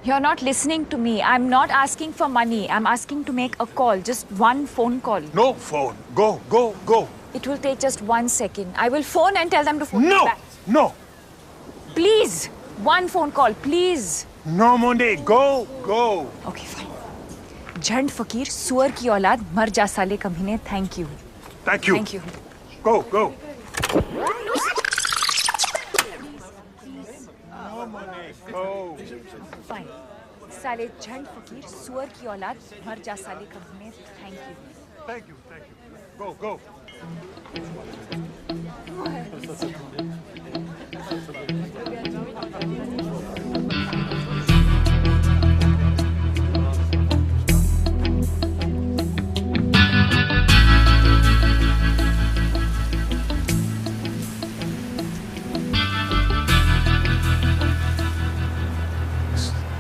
You're not listening to me. I'm not asking for money. I'm asking to make a call. Just one phone call. No phone. Go, go, go. It will take just 1 second. I will phone and tell them to phone me No, back. no, Please. One phone call, please. no money. Go, go. Okay, fine. झंड फकीर सुअर की औलाद मर जा साले कमीने. Thank you. Thank you. Thank you. Go, go. Go. Fine. साले झंड फकीर सुअर की औलाद मर जा साले कमीने. Thank you. Thank you, thank you. Go, go.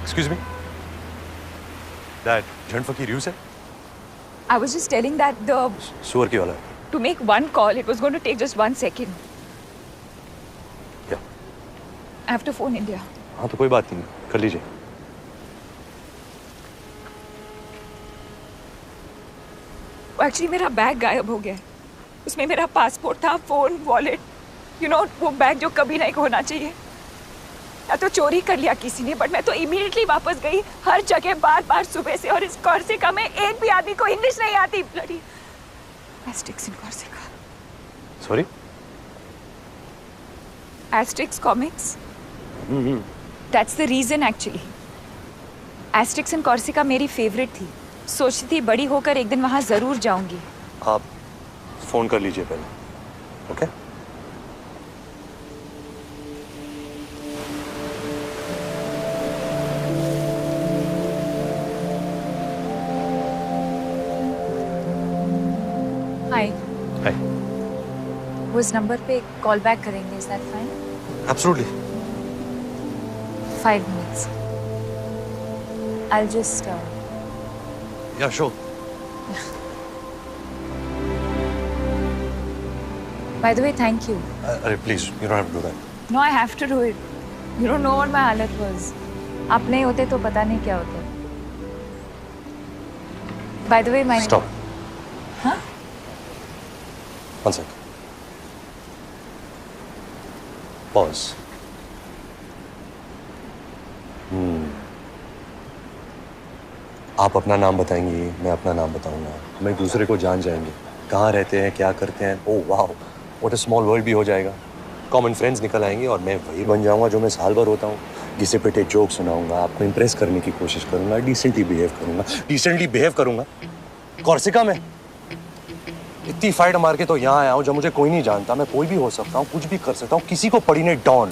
Excuse me? That Jhand Fakir you said? I was just telling that सुअर की औलाद. to make one call, it was going to take just 1 second. क्या? I have to phone India. हाँ तो कोई बात नहीं, कर लीजिए. एक्चुअली मेरा बैग गायब हो गया है. उसमें मेरा पासपोर्ट था, फोन, वॉलेट, वो बैग जो कभी नहीं होना चाहिए. या तो चोरी कर लिया किसी ने, बट मैं तो इमीडिएटली वापस गई. हर जगह बार बार सुबह से, और इस कॉर्सिका में एक भी आदमी को इंग्लिश नहीं आती. Bloody Asterix in Corsica. Sorry? Asterix comics. That's the reason actually. Asterix in Corsica मेरी फेवरेट थी. सोचती थी बड़ी होकर एक दिन वहाँ जरूर जाऊंगी. आप फोन कर लीजिए पहले. ओके? हाय. हाय. वो इस नंबर पे कॉल बैक करेंगे. Is that fine? Absolutely. 5 minutes. I'll just Yeah, sure. by the way, thank you. अरे please, you don't have to do that. No, I have to do it. You don't know what my हालत was. आप नहीं होते तो पता नहीं क्या होता. By the way, my Stop. Huh? 1 sec. Pause. आप अपना नाम बताएंगी, मैं अपना नाम बताऊंगा. हम एक दूसरे को जान जाएंगे. कहाँ रहते हैं, क्या करते हैं. ओह वाह, व्हाट अ स्मॉल वर्ल्ड भी हो जाएगा. कॉमन फ्रेंड्स निकल आएंगे और मैं वही बन जाऊंगा जो मैं साल भर होता हूँ. घिसे पिटे जोक सुनाऊंगा, आपको इम्प्रेस करने की कोशिश करूंगा, डिसेंटली बिहेव करूंगा. कॉर्सिका में इतनी फाइट मार के तो यहाँ आया हूँ जब मुझे कोई नहीं जानता. मैं कोई भी हो सकता हूँ, कुछ भी कर सकता हूँ. किसी को पड़ी नहीं डॉन.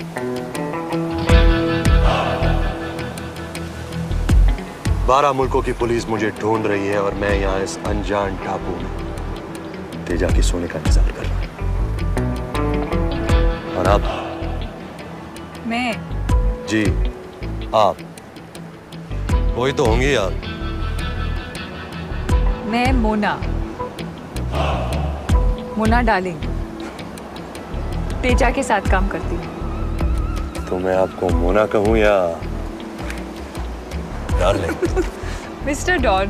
12 मुल्कों की पुलिस मुझे ढूंढ रही है और मैं यहाँ इस अनजान टापू में तेजा के सोने का इंतजार कर रहा हूँ. और आप? मैं जी आप वही तो होंगी. आप? मैं मोना डार्लिंग तेजा के साथ काम करती हूँ. तो मैं आपको मोना कहूँ या darling? Mister Don.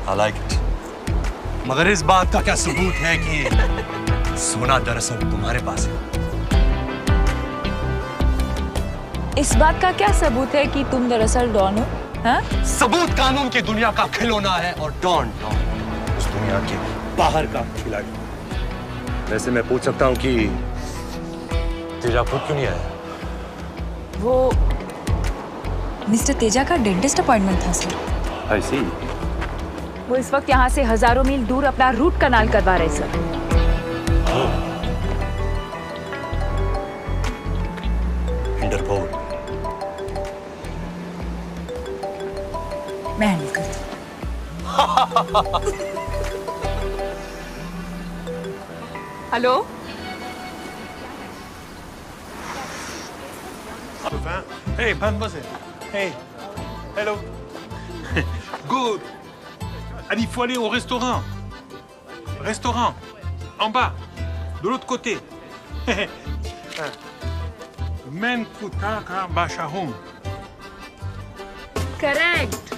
I like it. मगर इस बात का क्या सबूत है कि सोना दरअसल तुम्हारे पास है? इस बात का क्या सबूत है कि तुम दरअसल डॉन हो? हाँ? सबूत कानून की दुनिया का खिलौना है और डॉन उस दुनिया के बाहर का खिलाड़ी. वैसे मैं पूछ सकता हूँ कि तेजा खुद क्यों नहीं आया? वो मिस्टर तेजा का डेंटिस्ट अपॉइंटमेंट था सर. I see. वो इस वक्त यहाँ से हजारों मील दूर अपना रूट कनाल करवा रहे सर. इंटरपोल. मैं हैंडल करती हूँ. Hello. Hey, mademoiselle. Hey. Hello. Good. Allez, il faut aller au restaurant. Restaurant. En bas. De l'autre côté. Men kutaka bashahum. Correct.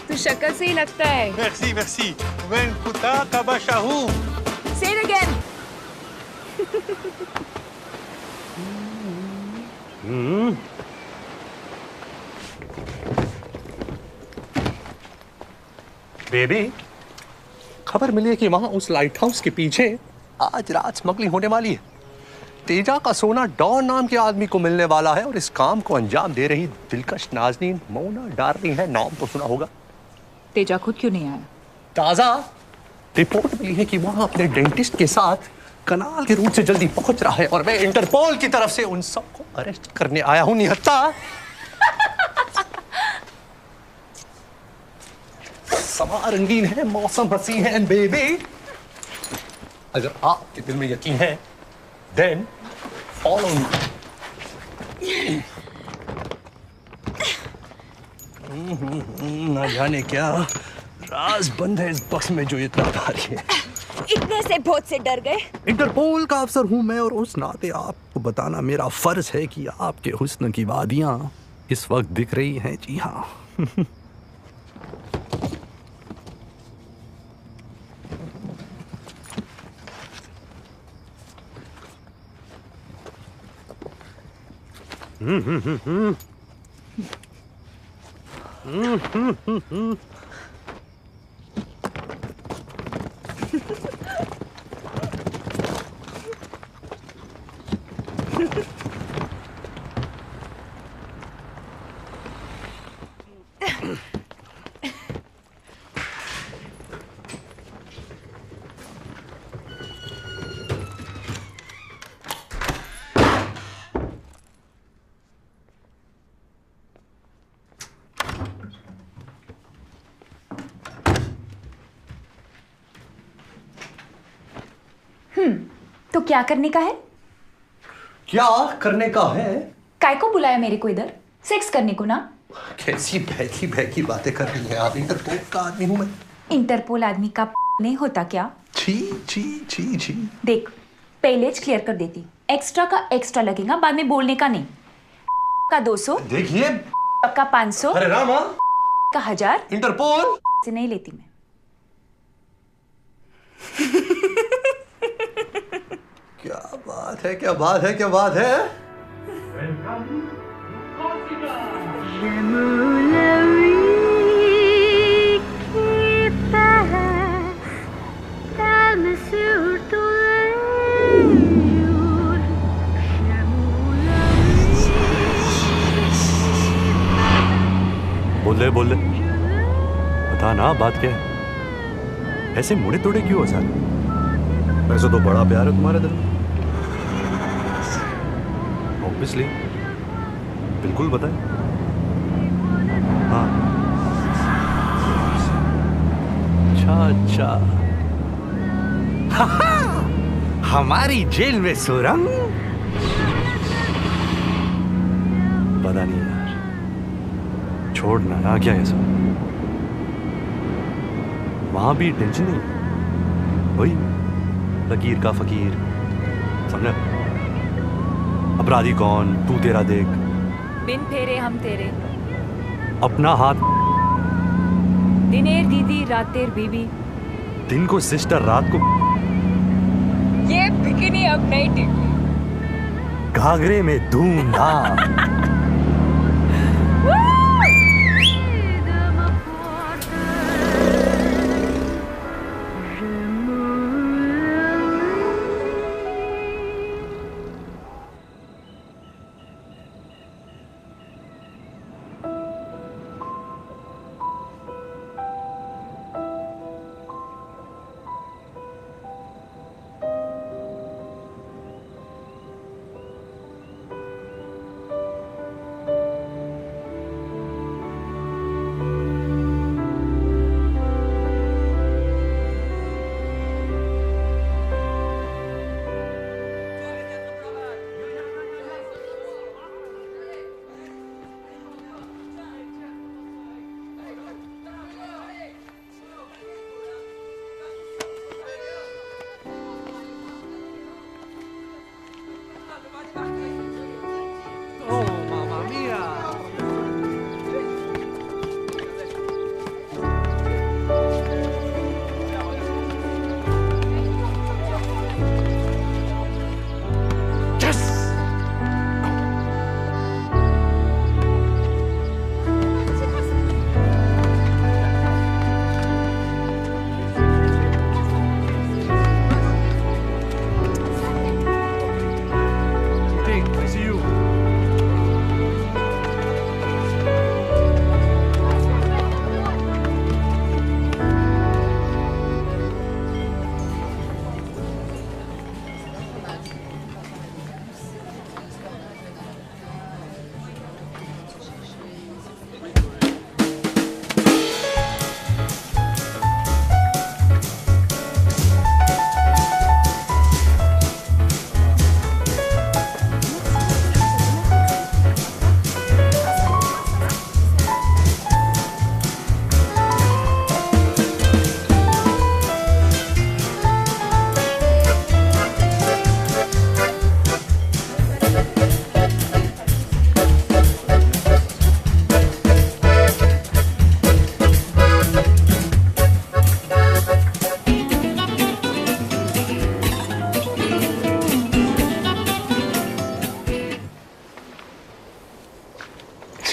तू शक्ल से ही लगता है। Merci, merci. Ben kuta kabashahu. Say it again. Baby, खबर मिली है कि वहां उस लाइट हाउस के पीछे आज रात स्मगलिंग होने वाली है। तेजा का सोना डॉन नाम के आदमी को मिलने वाला है और इस काम को अंजाम दे रही दिलकश नाज़नीन मोना डार्लिंग है। नाम तो सुना होगा। तेजा खुद क्यों नहीं आया? ताजा रिपोर्ट मिली है कि वहां अपने डेंटिस्ट के साथ कनाल के रूट से जल्दी पहुंच रहा है और मैं इंटरपोल की तरफ से उन सबको अरेस्ट करने आया हूं। निहत्ता, समा रंगीन है, मौसम हसी है एंड बेबी, अगर आपके दिल में यकीन है देन फॉलो मी। ना जाने क्या राज बंद है इस बक्स में जो इतना भारी है। इतने से बहुत से डर गए। इंटरपोल का अफसर हूं मैं और उस नाते आपको बताना मेरा फर्ज है कि आपके हुस्न की वादियां इस वक्त दिख रही हैं। जी हाँ। तो क्या करने का है? क्या करने का है? काय को बुलाया मेरे को इधर? सेक्स करने को ना? कैसी बहकी बहकी बातें कर रही हैं आप? इंटरपोल का आदमी हूं मैं। इंटरपोल आदमी का नहीं होता क्या? छी छी छी छी। देख, पहले क्लियर कर देती, एक्स्ट्रा का एक्स्ट्रा लगेगा, बाद में बोलने का नहीं। का 200, देखिए, का 500, अरे रामा, का 1000 इंटरपोल से नहीं लेती मैं। क्या बात है, क्या बात है, क्या बात है। बोल ले बता ना, बात क्या है? ऐसे मुड़े तोड़े क्यों हो सारे? वैसे तो बड़ा प्यार है तुम्हारे दिल में। ऑब्वियसली, बिल्कुल बताए। हाँ, अच्छा हमारी जेल में सुरंग? पता नहीं यार, छोड़ना ना, क्या है सब? वहां भी टेंशन नहीं, वही लकीर का फकीर, समझा? अपराधी कौन, तू तेरा देख, बिन फेरे हम तेरे, अपना हाथ दिनेर दीदी रातेर बीबी। दिन को सिस्टर, रात को ये बिकिनी अब नहीं टिकी। घाघरे में धूमधाम।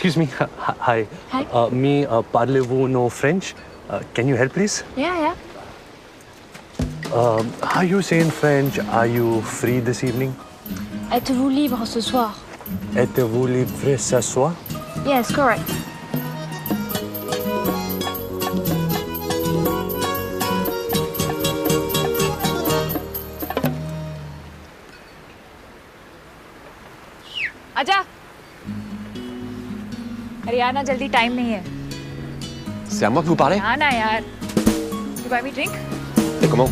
Excuse me. Hi. Hi. Me, parlez-vous no French? Can you help, please? Yeah. How you say in French, are you free this evening? Êtes-vous libre ce soir? Êtes-vous libre ce soir? Yes, correct. आजा। अरे यार ना जल्दी time नहीं है। C'est à moi que vous parlez? हाँ ना यार। You buy me drink? Et comment?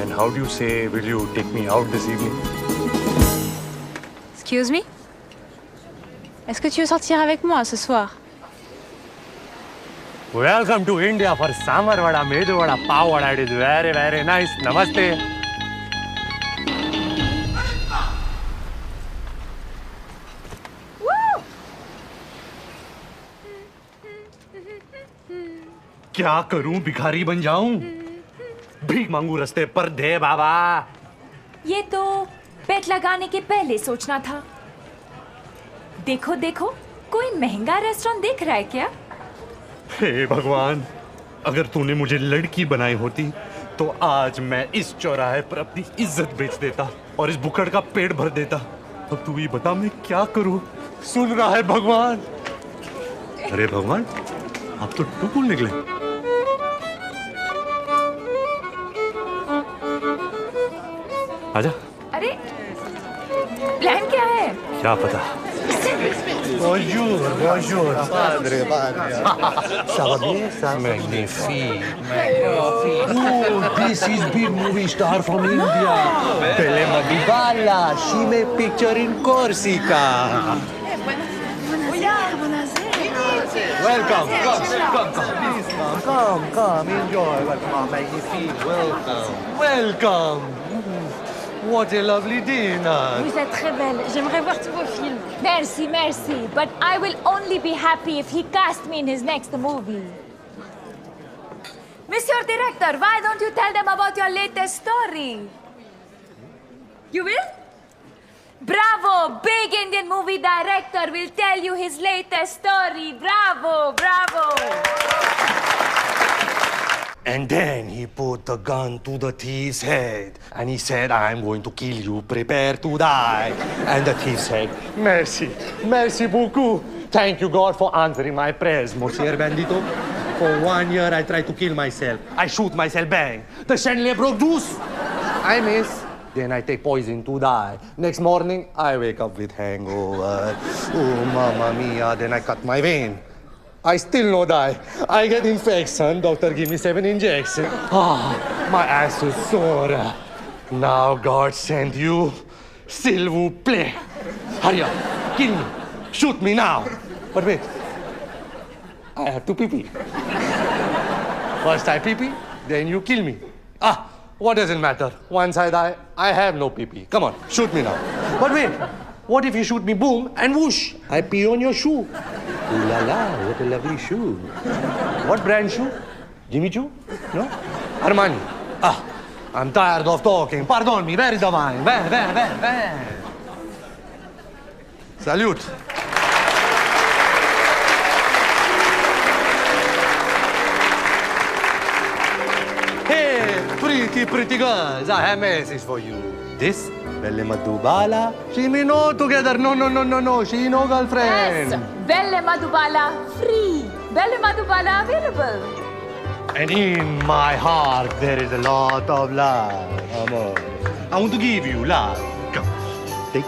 And how do you say, will you take me out this evening? Excuse me? Est-ce que tu veux sortir avec moi ce soir? Welcome to India for Samar Vada, Medu Vada, Pav Vada. It is very, very nice. Namaste. क्या करूं, भिखारी बन जाऊं? भीख मांगू रास्ते पर, दे बाबा। ये तो पेट लगाने के पहले सोचना था। देखो देखो, कोई महंगा रेस्टोरेंट दिख रहा है क्या? हे भगवान, अगर तूने मुझे लड़की बनाई होती तो आज मैं इस चौराहे पर अपनी इज्जत बेच देता और इस बुकड़ का पेट भर देता। अब तू ही बता मैं क्या करूं? सुन रहा है भगवान? अरे भगवान, आप तो टुकुल निकले। आजा। अरे प्लान क्या है? क्या पता। Bonjour, bonjour. Padre. Ça va bien, ça? Magnifique. Oh, this is big movie star from India. Belle Madhubala. She made picture in Corsica. Welcome. Come. Enjoy. Welcome. Magnifique. Welcome. What a lovely dinner. Vous êtes très belle. J'aimerais voir tous vos films. Merci, but I will only be happy if he casts me in his next movie. Monsieur Director, why don't you tell them about your latest story? You will? Bravo! Big Indian movie director will tell you his latest story. Bravo! And then he put the gun to the thief's head and he said, I'm going to kill you, prepare to die. And the thief said, merci beaucoup. Thank you, God, for answering my prayers, Monsieur Bandito. For 1 year, I tried to kill myself. I shoot myself, bang. The chandelier broke loose. I miss. Then I take poison to die. Next morning, I wake up with hangover. Oh, mamma mia. Then I cut my vein. I still no die. I get infection. Doctor give me 7 injections. My ass is sore. Now God sent you. S'il vous plaît. Hurry up. Kill me. Shoot me now. But wait. I have to pee-pee. First I pee-pee, then you kill me. What does it matter? Once I die, I have no pee-pee. Come on, shoot me now. But wait. What if you shoot me, boom, and whoosh, I pee on your shoe? Ooh la la, what a lovely shoe. What brand shoe? Jimmy Choo? No? Armani. I'm tired of talking. Pardon me, where is the wine? Where? Salute. Hey, pretty girls, I have a message for you. This Belle Madhubala, she me no together. No, she no girlfriend. Yes, Belle Madhubala free. Belle Madhubala available. And in my heart there is a lot of love, amor. I want to give you love. Come, take.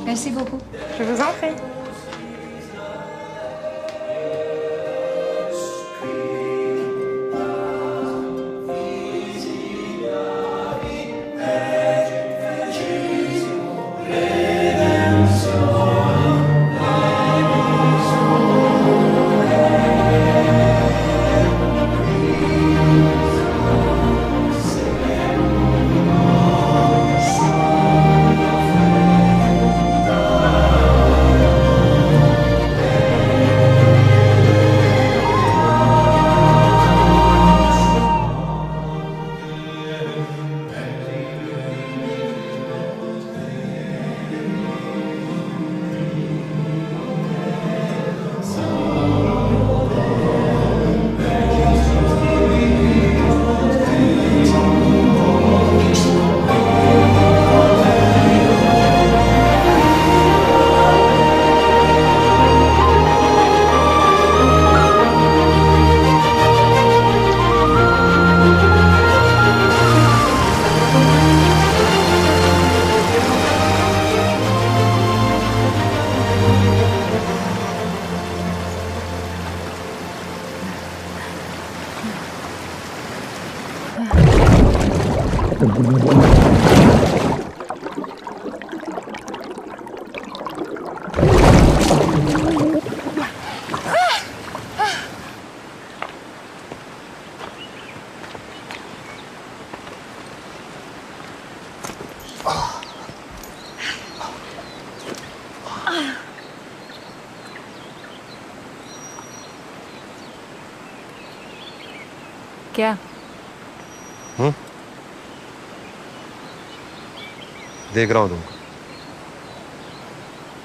Merci beaucoup. Je vous en prie. क्या? देख रहा हूँ तुमको।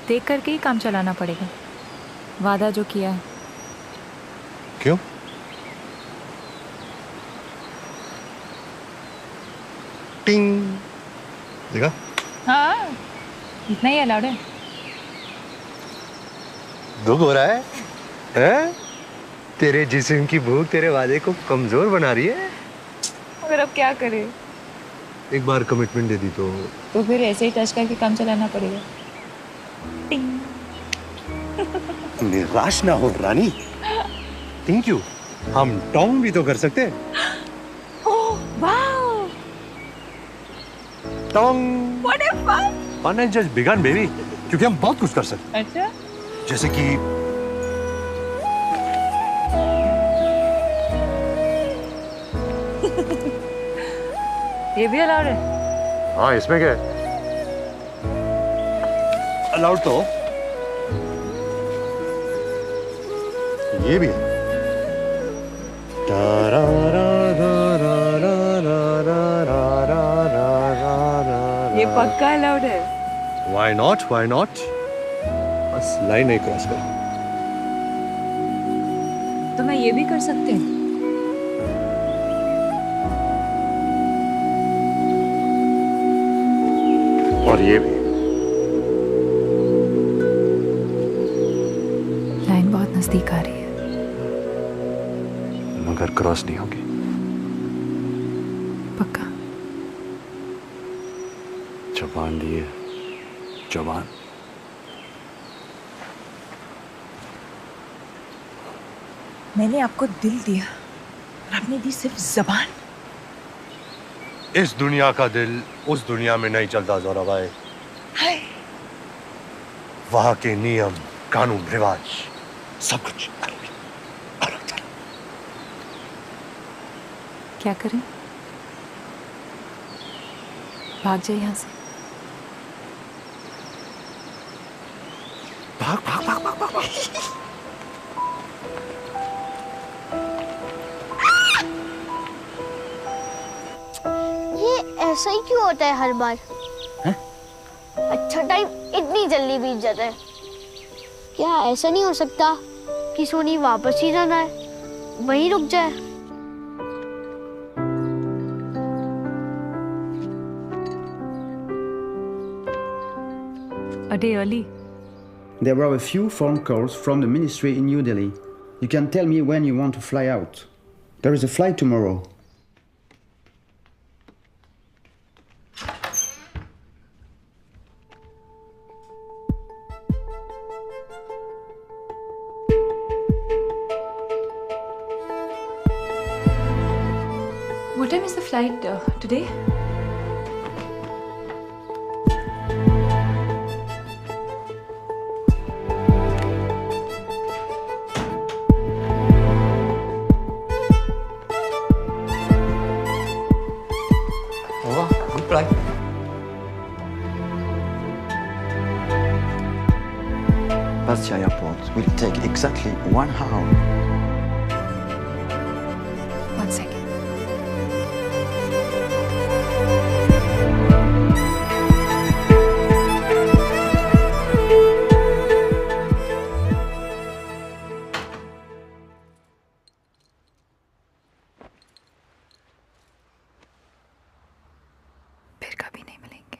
देख करके ही काम चलाना पड़ेगा, वादा जो किया है। क्यों? टिंग। देखा? हाँ, इतना ही अलाउड है। दुख हो रहा है? हैं? तेरे जिस्म की भूख तेरे वादे को कमजोर बना रही है। मगर अब क्या करे? एक बार कमिटमेंट दे दी तो फिर ऐसे ही टच करके काम चलाना पड़ेगा। निराश ना हो रानी। Thank you. हम टोंग भी तो कर सकते हैं। ओह वाओ, टोंग। What a fun. Fun has just begun baby, क्योंकि हम बहुत कुछ कर सकते हैं। अच्छा, जैसे कि ये भी अलाउड है? हाँ, इसमें क्या है? अलाउड तो ये भी है। ये पक्का अलाउड है। Why not? Why not? बस लाइन नहीं क्रॉस कर। तो मैं ये भी कर सकते हैं? और ये भी। लाइन बहुत नजदीक आ रही है। मगर क्रॉस नहीं होगी। पक्का? जबान दिए, जबान। मैंने आपको दिल दिया और आपने दी सिर्फ जबान। इस दुनिया का दिल उस दुनिया में नहीं चलता जोरा भाई। हाय, वहां के नियम, कानून, रिवाज, सब कुछ अलग चला। क्या करें? भाग जाए यहाँ से। भाग भाग भाग भाग भाग, भाग। ये ऐसा ही क्यों होता है हर बार? हैं? अच्छा टाइम इतनी जल्दी बीत जाता है। क्या ऐसा नहीं हो सकता कि सोनी वापस ही जाना है, वहीं रुक जाए? A day early. There were a few phone calls from the ministry in New Delhi. You can tell me when you want to fly out. There is a flight tomorrow. What time is the flight today? Oh, good flight. Past the airport will take exactly 1 hour. 1 second. फिर कभी नहीं मिलेंगे।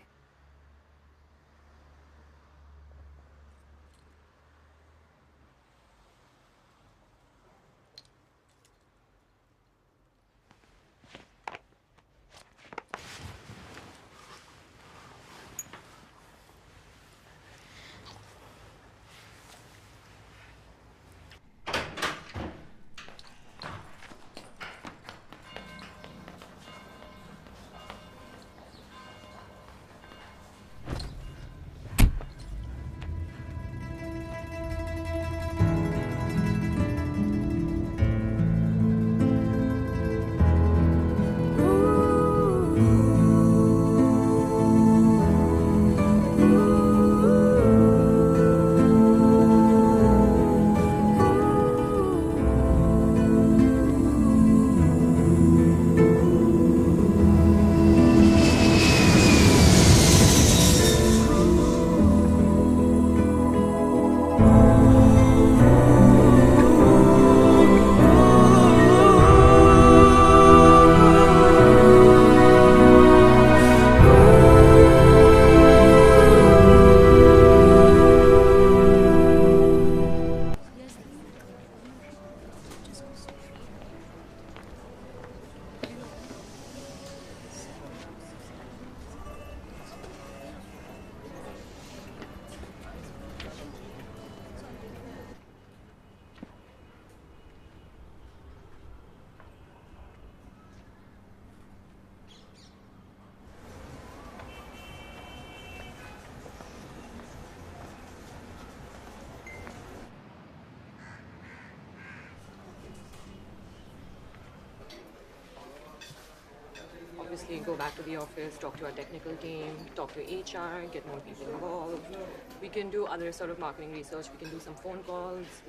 obviously go back to the office, talk to our technical team, talk to HR, get more people involved. We can do other sort of marketing research. We can do some phone calls.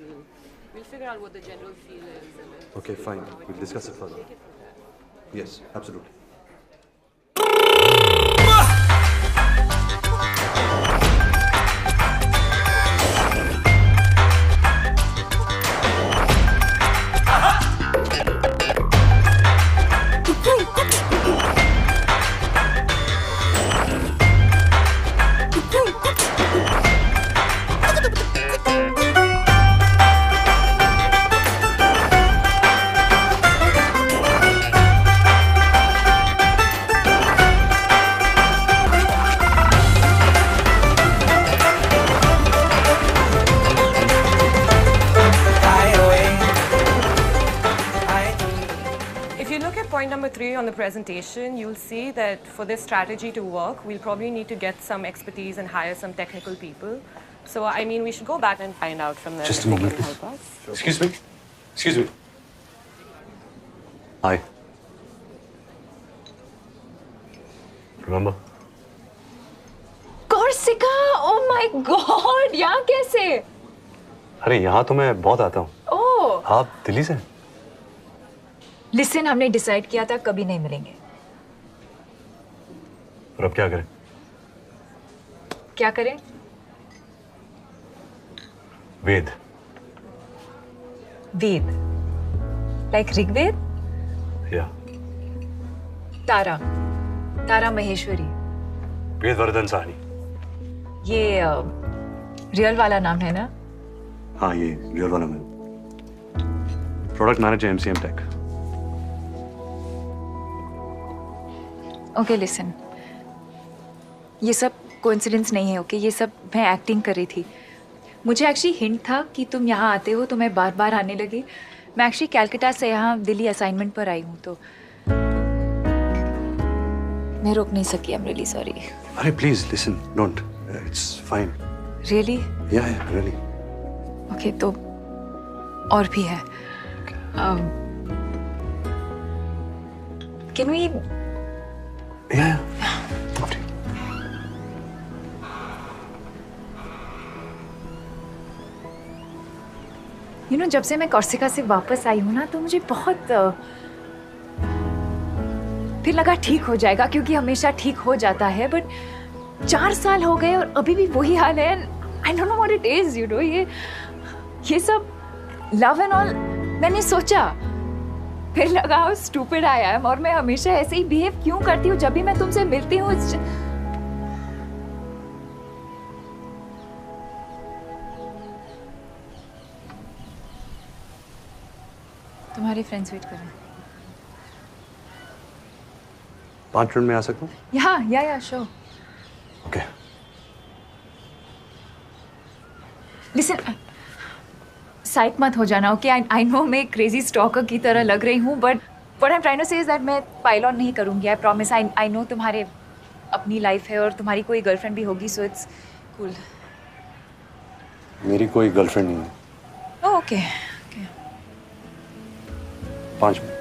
We'll figure out what the general feel is. And then Okay, fine. We'll discuss it further. Yes, absolutely. Point number 3 on the presentation, you'll see that for this strategy to work, we'll probably need to get some expertise and hire some technical people. So, I mean, we should go back and find out from them Just if a they moment, can please. help us. Excuse me. Excuse me. Hi. Remember? Corsica! Oh my God! यहाँ कैसे? अरे यहाँ तो मैं बहुत आता हूँ। Oh. आप दिल्ली से? लिसन, हमने डिसाइड किया था कभी नहीं मिलेंगे। और अब क्या करें? क्या करें? वेद। वेद? लाइक ऋग्वेद? या। तारा। तारा महेश्वरी। वेदवर्धन साहनी। ये रियल वाला नाम है ना? हाँ, ये रियल वाला मैं। Product manager MCM tech. Okay listen, ये सब कोइंसिडेंस नहीं है। ओके ये सब मैं एक्टिंग कर रही थी। मुझे एक्चुअली हिंट था कि तुम यहाँ आते हो तो मैं बार बार आने लगी। मैं एक्चुअली कैलकाटा से यहाँ दिल्ली असाइनमेंट पर आई हूँ तो मैं रोक नहीं सकी। I am really sorry. अरे please listen, don't, it's fine. Really? Yeah really. Okay तो और भी है। Can we? Yeah. You know, जब से मैं कॉर्सिका से वापस आई हूँ ना तो मुझे बहुत फिर लगा ठीक हो जाएगा, क्योंकि हमेशा ठीक हो जाता है। बट 4 साल हो गए और अभी भी वही हाल है। I don't know what it is. You know, ये सब लव एंड ऑल मैंने सोचा, फिर लगा हाउ स्टूपिड आई एम, और मैं हमेशा ऐसे ही बिहेव क्यों करती हूँ जब भी मैं तुमसे मिलती हूँ। तुम्हारे फ्रेंड्स वेट कर रहे हैं। 5 मिनट में आ सकता हूँ? या श्योर। ओके। लिसन, साइक मत हो जाना। ओके आई नो मैं क्रेजी स्टॉकर की तरह लग रही हूँ, but what I am trying to say is that मैं पाइल ऑन नहीं करूँगी। I promise. आई नो तुम्हारे अपनी लाइफ है और तुम्हारी कोई गर्लफ्रेंड भी होगी, सो इट्स कूल। मेरी कोई गर्लफ्रेंड नहीं है। Okay 5 minute.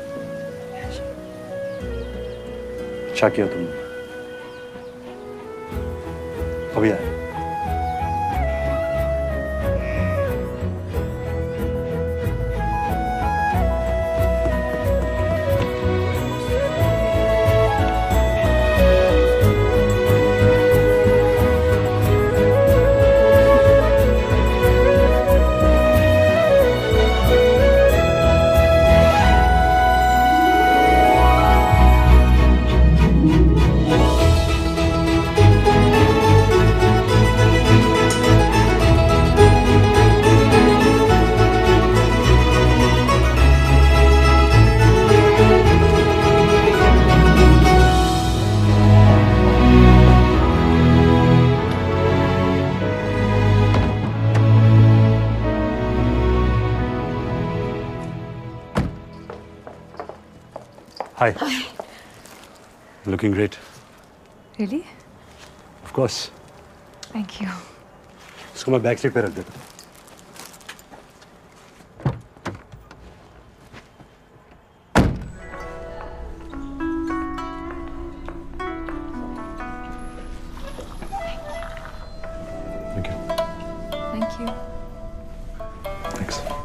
अच्छा किया तुमने, अभी आया। Hi. Looking great. Really? Of course. Thank you. इसको मैं बैक सीट पे रख देता हूँ।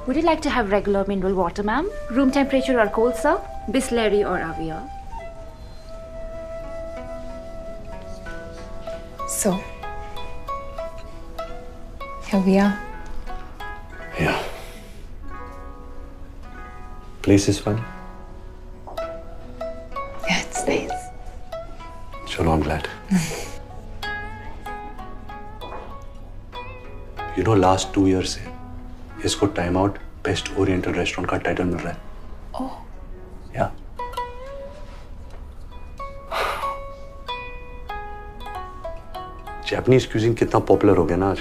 Would you like to have regular mineral water, ma'am? Room temperature or cold, sir? Bisleri or Avia? So, here we are. Yeah. Place is fun. Yeah, it's nice. Chalo, I'm glad. You know, last 2 years से इसको time out best oriental restaurant का title मिल रहा है. Oh. Yeah. Japanese cuisine कितना popular हो गया ना आज.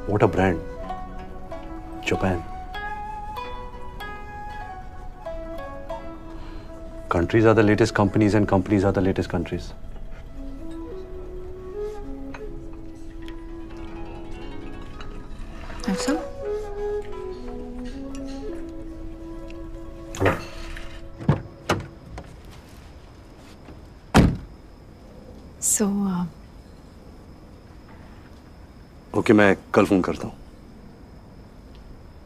What a brand. Japan. Countries are the latest companies and companies are the latest countries. Have some? So, okay, मैं कल फोन करता हूँ.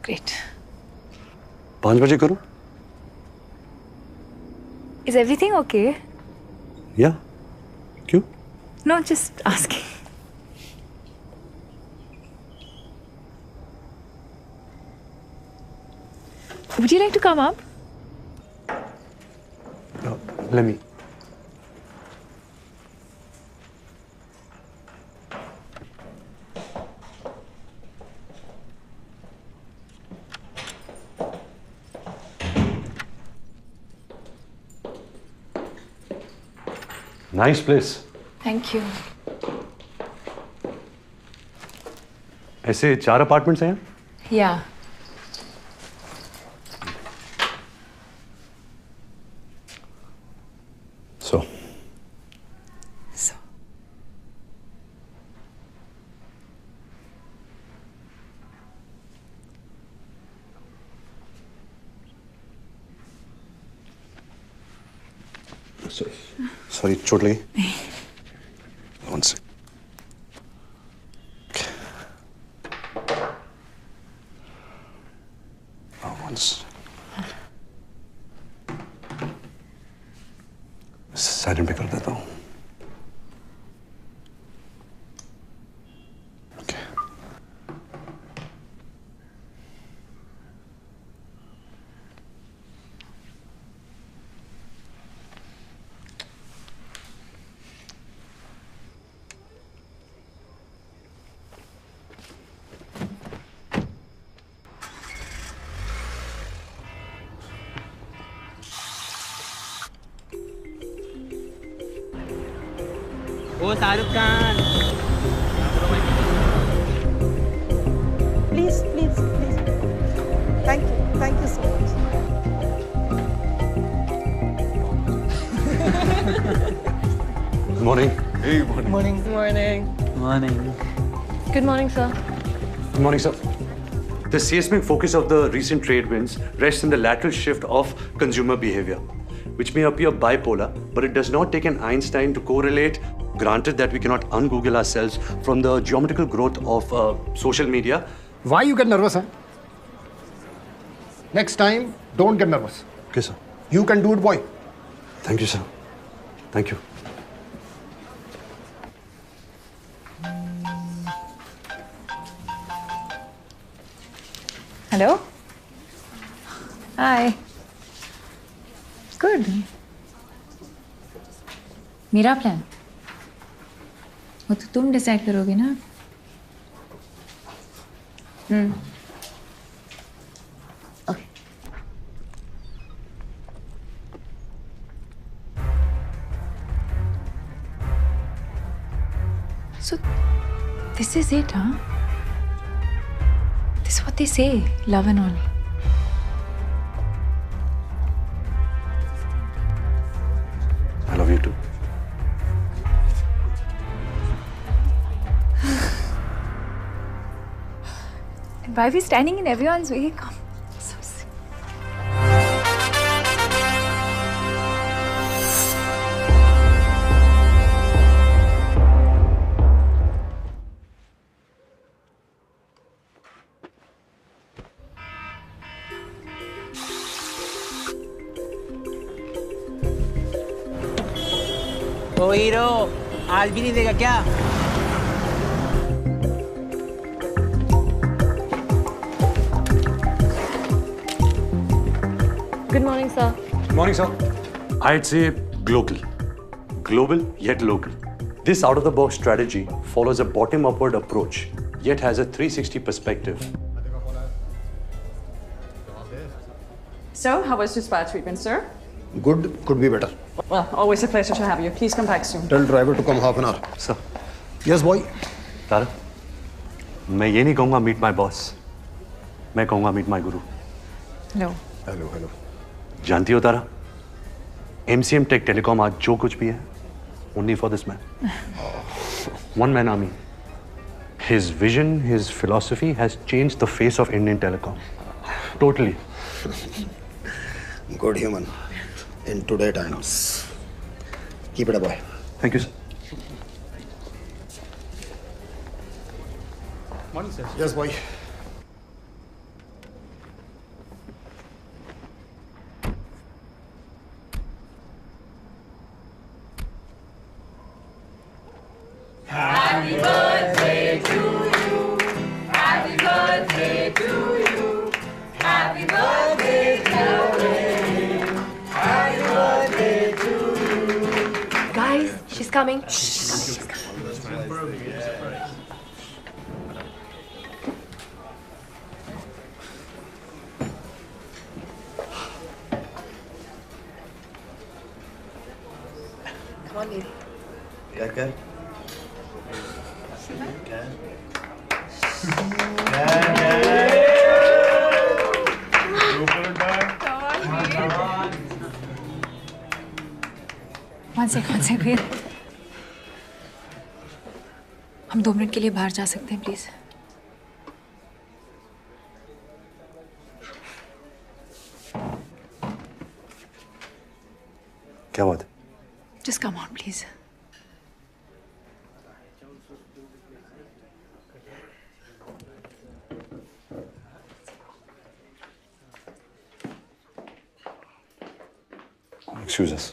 great. 5 बजे करूँ? Is everything okay? या क्यों? No, just asking. Would you like to come up? Let me. Nice place. Thank you. ऐसे 4 apartments हैं? Yeah. So. Sorry, चोट लगी? One sec. साइलेंट पे कर देता हूँ. Oh Shahrukh Khan. Please, please, please. Thank you so much. Good morning. Hey, morning. Morning. Morning. Good morning, sir. Good morning, sir. The seismic focus of the recent trade winds rests in the lateral shift of consumer behavior, which may appear bipolar, but it does not take an Einstein to correlate. Granted that we cannot un-Google ourselves from the geometrical growth of social media. Why you get nervous, huh? Next time, don't get nervous. Okay, sir. You can do it, boy. Thank you, sir. Thank you. Hello? Hi. Good. मेरा plan वो तो तुम decide करोगे ना. Okay. So this is it, huh? This is what they say, love and all. I love you too. And why are we standing in everyone's way? Come. So sick. O hero, आज भी नहीं देगा क्या? Good morning, sir. Morning, sir. I'd say global. Global, yet local. This out-of-the-box strategy follows a bottom-upward approach, yet has a 360 perspective. So, how was your spa treatment, sir? Good, could be better. Well, always a pleasure to have you. Please come back soon. Tell driver to come half an hour. Sir. Yes, boy. तारा, मैं ये नहीं कहूँगा meet my boss. मैं कहूँगा meet my guru. Hello. Hello, hello. जानती हो तारा, MCM Tech Telecom आज जो कुछ भी है, only for this man. One man army. His vision, his philosophy has changed the face of Indian telecom. Totally. Good human. In today times. Keep it up, boy. Thank you, sir. Morning, sir. Yes, boy. Happy birthday to you. Happy birthday to you. Happy birthday, Karen. Happy birthday to you. Guys, she's coming. Come on, baby. क्या One second, wait. हम 2 minute के लिए बाहर जा सकते हैं please? क्या बात है? Just come on, please. Excuse us.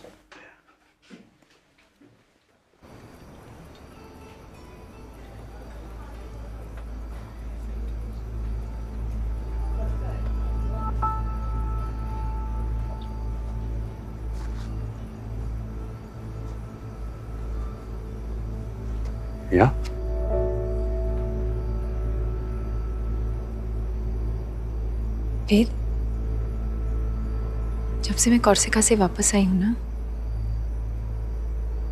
Yeah? वेद, जब से मैं कॉर्सिका से वापस आई हूं ना,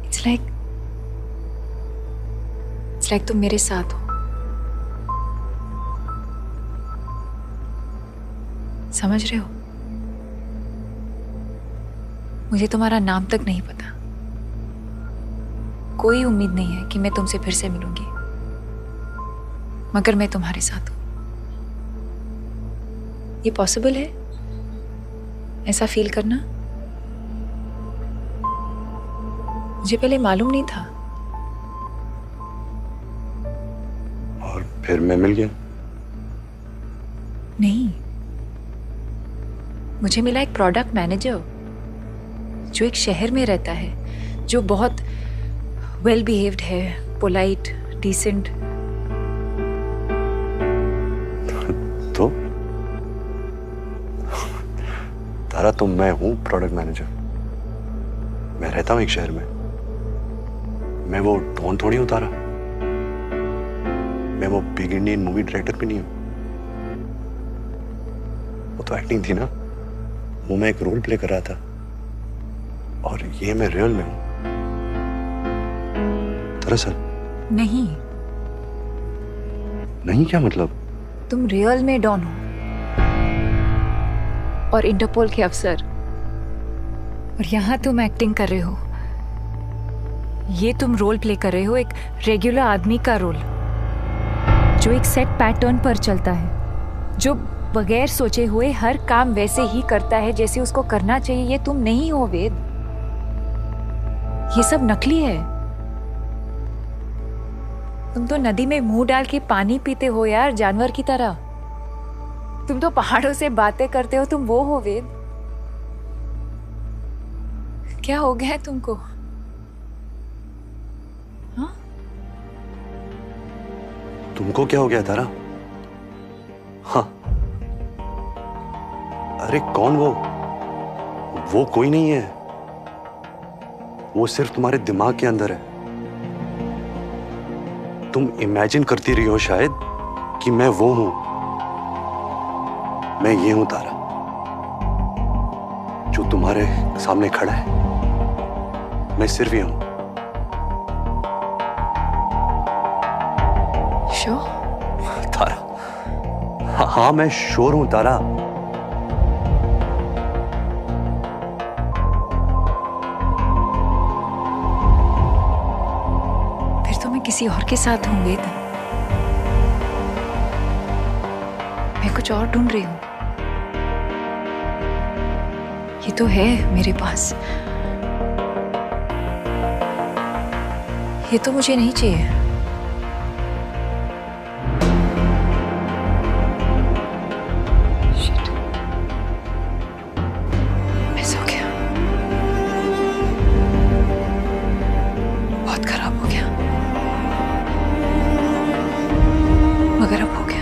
इट्स लाइक तुम मेरे साथ हो। समझ रहे हो? मुझे तुम्हारा नाम तक नहीं पता। कोई उम्मीद नहीं है कि मैं तुमसे फिर से मिलूंगी, मगर मैं तुम्हारे साथ हूं। ये पॉसिबल है ऐसा फील करना? मुझे पहले मालूम नहीं था। और फिर मैं मिल गया? नहीं, मुझे मिला एक प्रोडक्ट मैनेजर जो एक शहर में रहता है, जो बहुत वेल बिहेव्ड है, पोलाइट, डिसेंट। तो तारा, तो मैं हूं प्रोडक्ट मैनेजर। मैं रहता हूं एक शहर में। मैं वो डॉन थोड़ी हूं तारा। मैं वो बिग इंडियन मूवी डायरेक्टर भी नहीं हूं। वो तो एक्टिंग थी ना, वो मैं एक रोल प्ले कर रहा था, और ये मैं रियल में हूं। दरअसल नहीं क्या मतलब? तुम रियल में डॉन हो और इंटरपोल के अफसर, और यहां तुम एक्टिंग कर रहे हो। ये तुम रोल प्ले कर रहे हो एक रेगुलर आदमी का रोल, जो एक सेट पैटर्न पर चलता है, जो बगैर सोचे हुए हर काम वैसे ही करता है जैसे उसको करना चाहिए। ये तुम नहीं हो वेद, ये सब नकली है। तुम तो नदी में मुंह डाल के पानी पीते हो यार, जानवर की तरह। तुम तो पहाड़ों से बातें करते हो, तुम वो हो वेद। क्या हो गया है तुमको? तुमको क्या हो गया तारा? हाँ, अरे कौन वो? वो कोई नहीं है, वो सिर्फ तुम्हारे दिमाग के अंदर है। तुम इमेजिन करती रही हो शायद कि मैं वो हूं। मैं ये हूं तारा, जो तुम्हारे सामने खड़ा है। मैं सिर्फ ये हूं। श्योर? तारा, हाँ मैं श्योर हूं तारा। फिर तो मैं किसी और के साथ हूँ वेद। मैं कुछ और ढूंढ रही हूँ। ये तो है मेरे पास, ये तो मुझे नहीं चाहिए। Shit. मिस हो गया, बहुत खराब हो गया, मगर अब हो गया।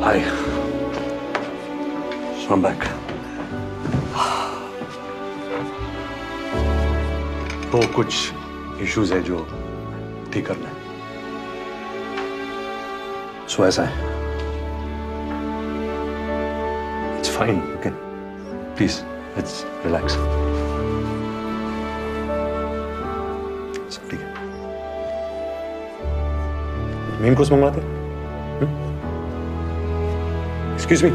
Hi. I'm back. तो कुछ इश्यूज है जो ठीक करना है। सो ऐसा है। It's fine. Okay. Please, let's relax. सब ठीक है। मेन कोर्स मंगवाते हैं? Excuse me.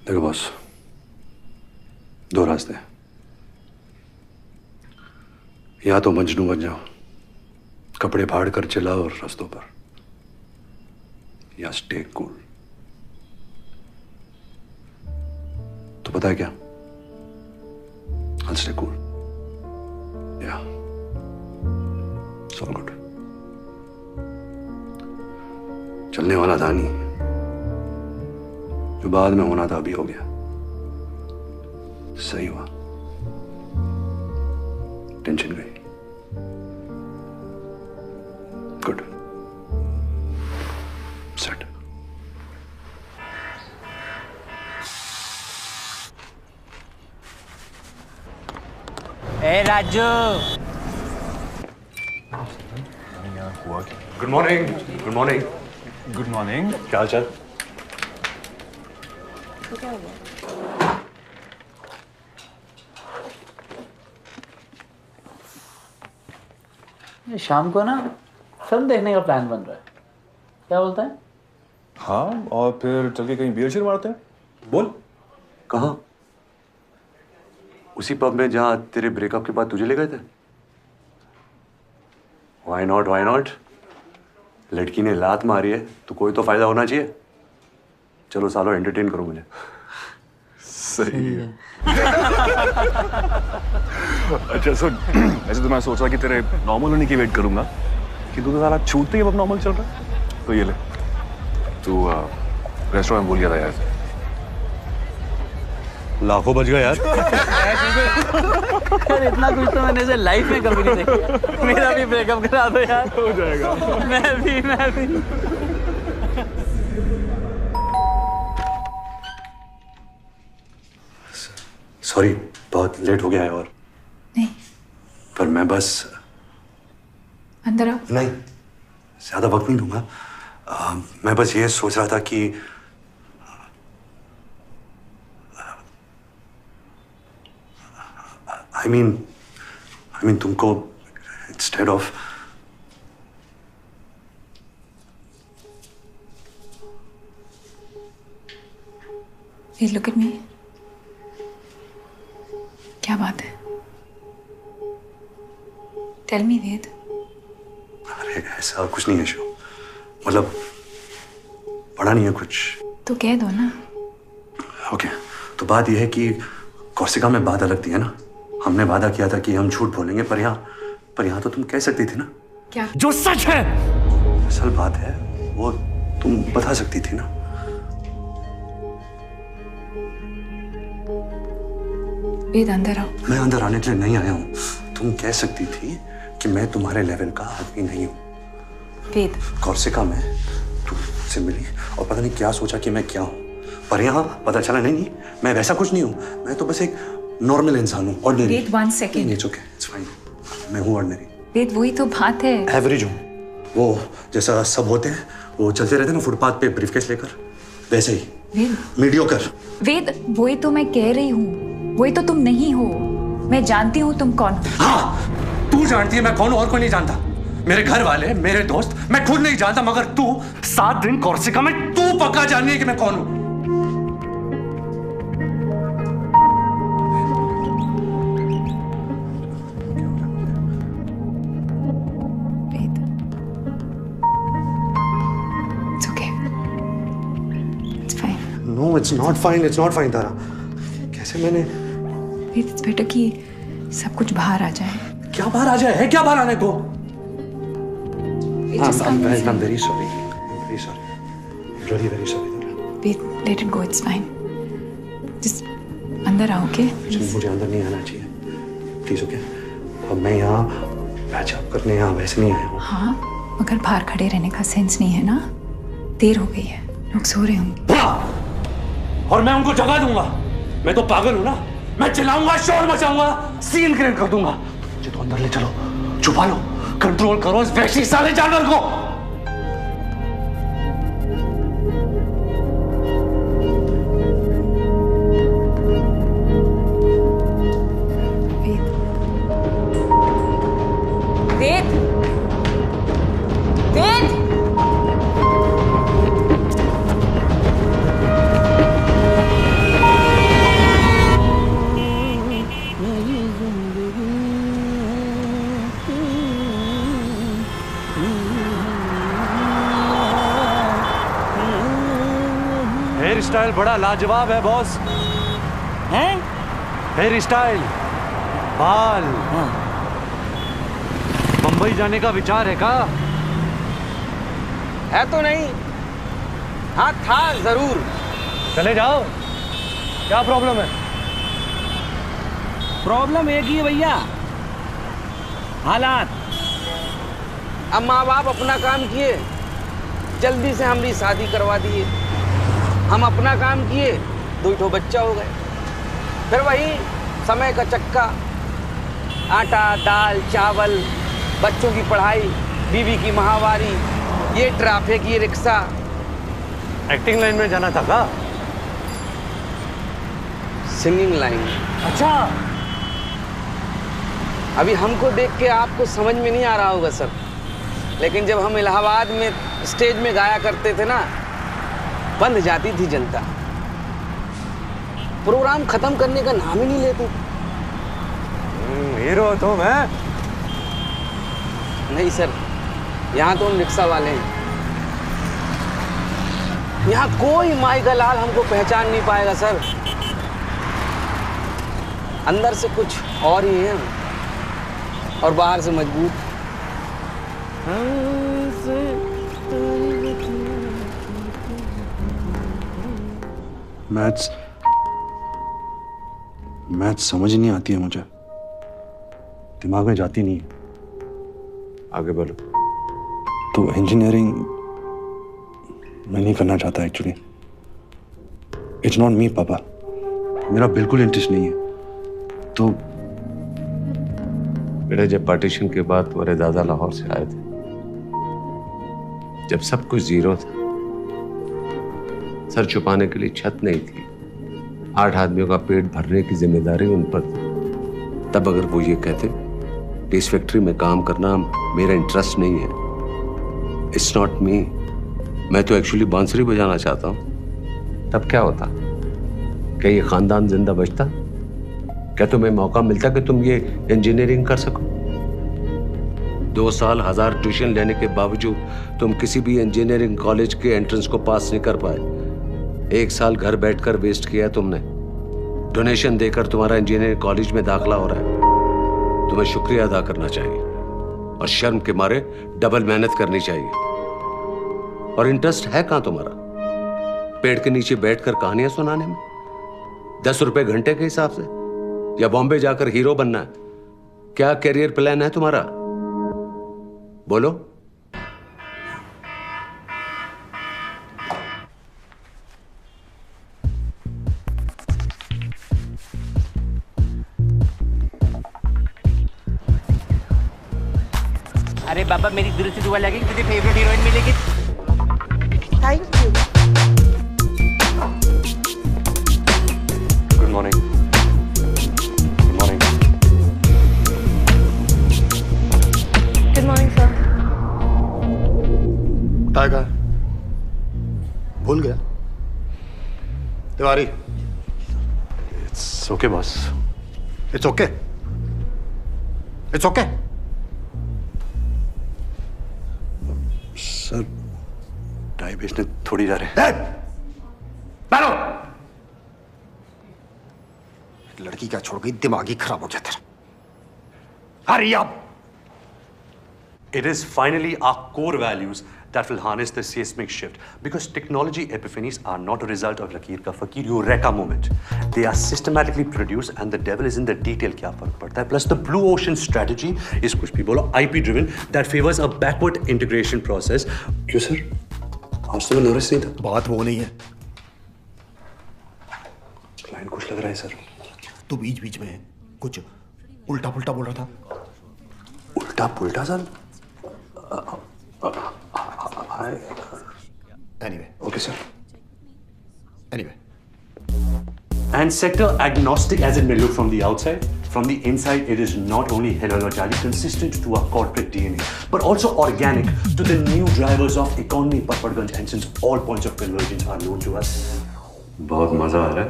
देखो बॉस, दो रास्ते हैं। या तो मजनू बन जाओ, कपड़े फाड़ कर चलाओ और रास्तों पर, या स्टे कूल। तो पता है क्या? I'll stay cool. Yeah. It's all good. चलने वाला था नहीं, जो बाद में होना था अभी हो गया। सही हुआ, टेंशन गई। Good, set. ए Raju, good morning. Good morning. Good morning. क्या हाल चाल? शाम को ना फिल्म देखने का प्लान बन रहा है, क्या बोलता है? हाँ, और फिर चल के कहीं बियर शेयर मारते हैं। बोल, कहाँ? उसी पब में जहाँ तेरे ब्रेकअप के बाद तुझे ले गए थे? Why not? Why not? लड़की ने लात मारी है तो कोई तो फायदा होना चाहिए। चलो सालों, एंटरटेन करो मुझे। सही है। अच्छा सुन, ऐसे तो मैं सोच रहा कि तेरे नॉर्मल होने की वेट करूंगा, कि तू तो साला छूटते ही अब नॉर्मल चल रहा है। तो ये ले, तू रेस्टोरेंट भूल गया था यार। लाखों बच गए यार। यार इतना कुछ तो मैंने इसे लाइफ में कभी नहीं देखा। मेरा भी ब्रेकअप करा दो यार। हो जाएगा। मैं भी। सॉरी, बहुत लेट हो गया है। और नहीं, पर मैं बस अंदर आओ। नहीं, ज्यादा वक्त नहीं दूंगा। मैं बस ये सोच रहा था कि I mean तुमको instead of Hey, look at me. क्या बात है? Tell me, वेद। अरे ऐसा कुछ नहीं है शो, मतलब पढ़ा नहीं है कुछ। तो कह दो ना। ओके, तो बात यह है कि कोर्सिका में बात अलग थी, है ना? हमने वादा किया था कि हम झूठ बोलेंगे, पर यहाँ तो तुम कह सकती थी ना। क्या? जो सच है। असल बात है वो तुम बता सकती थी ना। वेद अंदर आओ। मैं अंदर आने के लिए नहीं आया हूँ। तुम कह सकती थी कि मैं तुम्हारे लेवल का आदमी नहीं हूँ। वेद, कोर्सिका में तुम मुझसे मिली और पता नहीं क्या सोचा कि मैं क्या हूँ, पर यहाँ पता चला नहीं, मैं वैसा कुछ नहीं हूँ। मैं तो बस एक नॉर्मल इंसान हूँ, ordinary. Ved, 1 second. It's okay, it's fine. मैं हूँ ऑर्डिनरी। वेद, वही तो बात है। एवरेज हूँ, वो जैसा सब होते हैं, वो चलते रहते हैं ना फुटपाथ पे ब्रीफकेस लेकर, वैसे ही। वेद, मीडियोकर। वेद, वही तो मैं कह रही हूँ, वही तो तुम नहीं हो। मैं जानती हूँ तुम कौन हो। हाँ, तू जानती है मैं कौन हूँ, और कोई नहीं जानता। मेरे घर वाले, मेरे दोस्त, मैं खुद नहीं जानता, मगर तू 7 दिन कोर्सिका में तू पक्का जाननी है कि मैं कौन हूँ। No, it's not fine. It's not fine, तारा। कैसे मैंने? It's better कि सब कुछ बाहर आ जाए। क्या बाहर आ जाए? है क्या बाहर आने को? I'm very sorry. I'm very sorry. Really very sorry, Tara. Wait, let it go. It's fine. Just अंदर आओ, okay? मुझे अंदर नहीं आना चाहिए, प्लीज, ओके? अब मैं यहाँ पैचअप करने यहाँ वैसे नहीं आया हूँ। हाँ, मगर बाहर खड़े रहने का सेंस नहीं है ना। देर हो गई है, लोग सो रहे होंगे। और मैं उनको जगा दूंगा। मैं तो पागल हूं ना, मैं चिल्लाऊंगा, शोर मचाऊंगा, सीन क्रिएट कर दूंगा। मुझे तो अंदर ले चलो, छुपा लो, कंट्रोल करो इस वैसी साले जानवर को। वेद, वेद, हेयर स्टाइल बड़ा लाजवाब है बॉस। हैं? हेयर स्टाइल, बाल। बंबई जाने का विचार है का? है तो नहीं, हाँ था जरूर। चले जाओ, क्या प्रॉब्लम है? प्रॉब्लम एक ही है भैया, हालात। अब माँ बाप अपना काम किए, जल्दी से हमारी शादी करवा दिए। हम अपना काम किए, 2 बच्चा हो गए। फिर वही समय का चक्का, आटा दाल चावल, बच्चों की पढ़ाई, बीवी की माहवारी, ये ट्रैफिक, ये रिक्शा। एक्टिंग लाइन में जाना था का? Singing line. अच्छा, अभी हमको देख के आपको समझ में नहीं आ रहा होगा सर, लेकिन जब हम इलाहाबाद में स्टेज में गाया करते थे ना, बंद जाती थी जनता। प्रोग्राम खत्म करने का नाम ही नहीं लेती। हीरो तो मैं नहीं सर, यहाँ तो हम रिक्शा वाले हैं। यहाँ कोई माई का लाल हमको पहचान नहीं पाएगा सर। अंदर से कुछ और ही है और बाहर से मजबूत। मैथ्स मैथ समझ नहीं आती है मुझे, दिमाग में जाती नहीं है। आगे बोलो। तो इंजीनियरिंग मैं नहीं करना चाहता एक्चुअली। इट्स नॉट मी पापा, मेरा बिल्कुल इंटरेस्ट नहीं है। तो बेटा, जब पार्टीशन के बाद तुम्हारे दादा लाहौर से आए थे, जब सब कुछ जीरो था, सर छुपाने के लिए छत नहीं थी, 8 आदमियों का पेट भरने की जिम्मेदारी उन पर थी, तब अगर वो ये कहते कि इस फैक्ट्री में काम करना मेरा इंटरेस्ट नहीं है, इट्स नॉट मी, मैं तो एक्चुअली बांसुरी बजाना चाहता हूं, तब क्या होता? क्या ये खानदान जिंदा बचता? क्या तुम्हें मौका मिलता कि तुम ये इंजीनियरिंग कर सको? 2 साल 1000 ट्यूशन लेने के बावजूद तुम किसी भी इंजीनियरिंग कॉलेज के एंट्रेंस को पास नहीं कर पाए। 1 साल घर बैठकर वेस्ट किया है तुमने। डोनेशन देकर तुम्हारा इंजीनियरिंग कॉलेज में दाखिला हो रहा है। तुम्हें शुक्रिया अदा करना चाहिए और शर्म के मारे डबल मेहनत करनी चाहिए। और इंटरेस्ट है कहां तुम्हारा? पेड़ के नीचे बैठकर कहानियां सुनाने में, 10 रुपए घंटे के हिसाब से, या बॉम्बे जाकर हीरो बनना है? क्या कैरियर प्लान है तुम्हारा? बोलो। अरे बाबा, मेरी दिल से दुआ लगेगी, तुझे फेवरेट हीरोइन मिलेगी। Thank you. Good morning. Good morning. Good morning, sir. Tiger भूल गया? Tiwari. It's okay boss. It's okay. It's okay. Sir, tie बेचने थोड़ी जा रहे हैं। बैठो। लड़की क्या छोड़ गई, दिमाग ही खराब हो गया तेरा। Hurry up. It is finally our core values that will harness the seismic shift, because technology epiphanies are not a result of Lakir ka Fakir Eureka moment. They are systematically produced and the devil is in the detail. क्या फर्क पड़ता है? Plus the blue ocean strategy is कुछ भी बोलो IP driven that favors a backward integration process. क्यों sir? आज तो मैं नर्वस नहीं था। बात वो नहीं है। क्लाइंट खुश लग रहा है सर। तू बीच बीच में कुछ उल्टा पुल्टा बोल रहा था। उल्टा पुल्टा sir? Anyway. Okay, sir. Anyway. And sector agnostic as it may look from the outside, from the inside it is not only heterologically consistent to our corporate DNA, but also organic to the new drivers of economy, Patparganj, and since all points of convergence are known to us. बहुत मजा आ रहा है।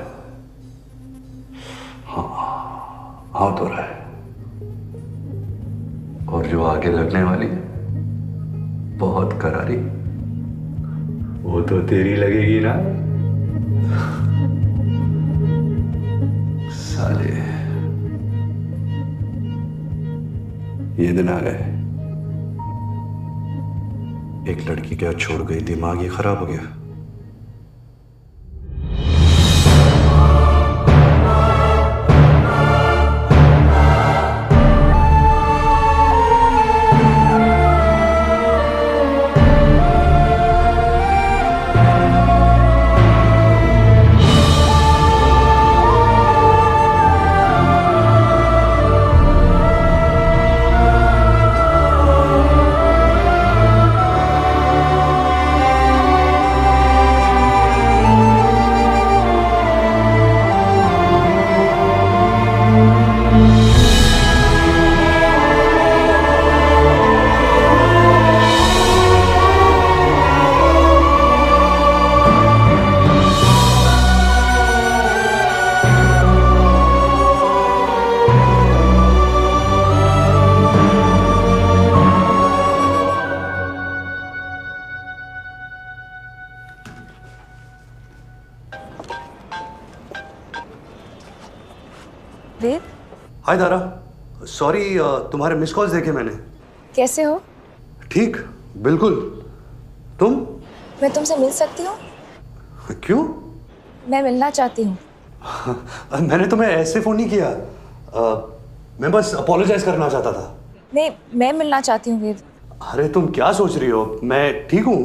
हाँ, आ तो रहा है। और जो आगे लगने वाली है, बहुत करारी, वो तो तेरी लगेगी ना साले। ये दिन आ गए। एक लड़की क्या छोड़ गई, दिमाग ही खराब हो गया। वेद, हाय दारा, सॉरी तुम्हारे मिस कॉल्स देखे मैंने। कैसे हो? ठीक, बिल्कुल। तुम? मैं तुमसे मिल सकती हूँ? क्यों? मैं मिलना चाहती हूँ। मैंने तुम्हें ऐसे फोन नहीं किया। मैं बस अपोलोजाइज करना चाहता था। नहीं, मैं मिलना चाहती हूँ वेद। अरे तुम क्या सोच रही हो, मैं ठीक हूँ।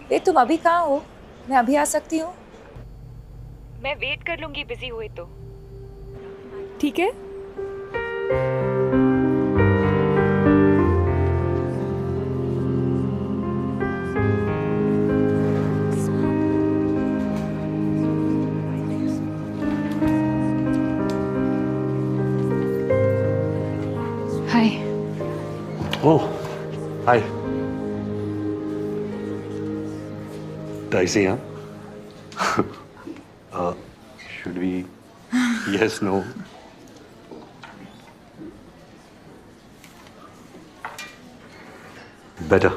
वेद तुम अभी कहाँ हो? मैं अभी आ सकती हूँ? मैं वेट कर लूंगी बिजी हुए तो। ठीक है? Hi. Oh, hi. Dicey, huh? Should we? Yes, no. Better.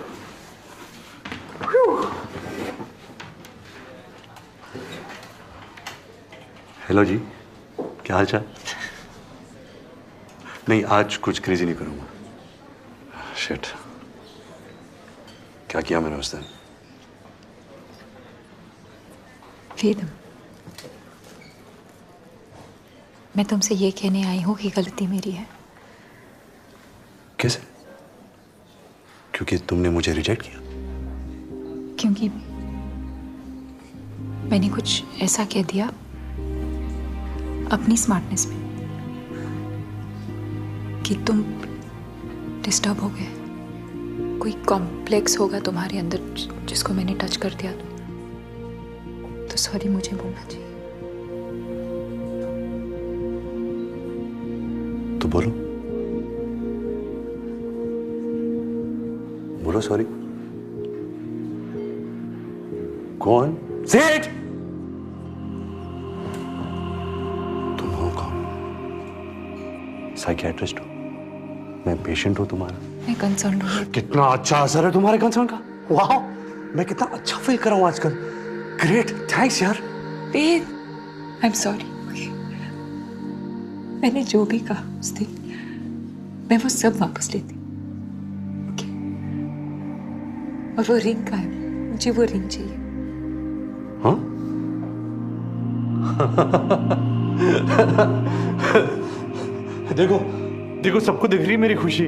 Hello ji, क्या हाल चाल? नहीं, आज कुछ क्रेजी नहीं करूंगा। शिट, क्या किया मैंने उस दिन? वेद, मैं तुमसे ये कहने आई हूँ कि गलती मेरी है। कैसे? क्योंकि तुमने मुझे रिजेक्ट किया? क्योंकि मैंने कुछ ऐसा कह दिया अपनी स्मार्टनेस में कि तुम डिस्टर्ब हो गए। कोई कॉम्प्लेक्स होगा तुम्हारे अंदर जिसको मैंने टच कर दिया तो सॉरी मुझे बोलना चाहिए। तो बोलो, बोलो सॉरी। कौन? से इट। तुम हो कौन? साइकियाट्रिस्ट हो? मैं पेशेंट हूं तुम्हारा। मैं कंसर्न हूँ। कितना अच्छा असर है तुम्हारे कंसर्न का। वाह, मैं कितना अच्छा फील कर रहा हूं आजकल। ग्रेट, थैंक्स यार। वेद, आई एम सॉरी। मैंने जो भी कहा उस दिन, मैं वो सब वापस लेती। Okay? और वो रिंग का है, मुझे वो रिंग चाहिए। हाँ? देखो, देखो सबको दिख रही है मेरी खुशी।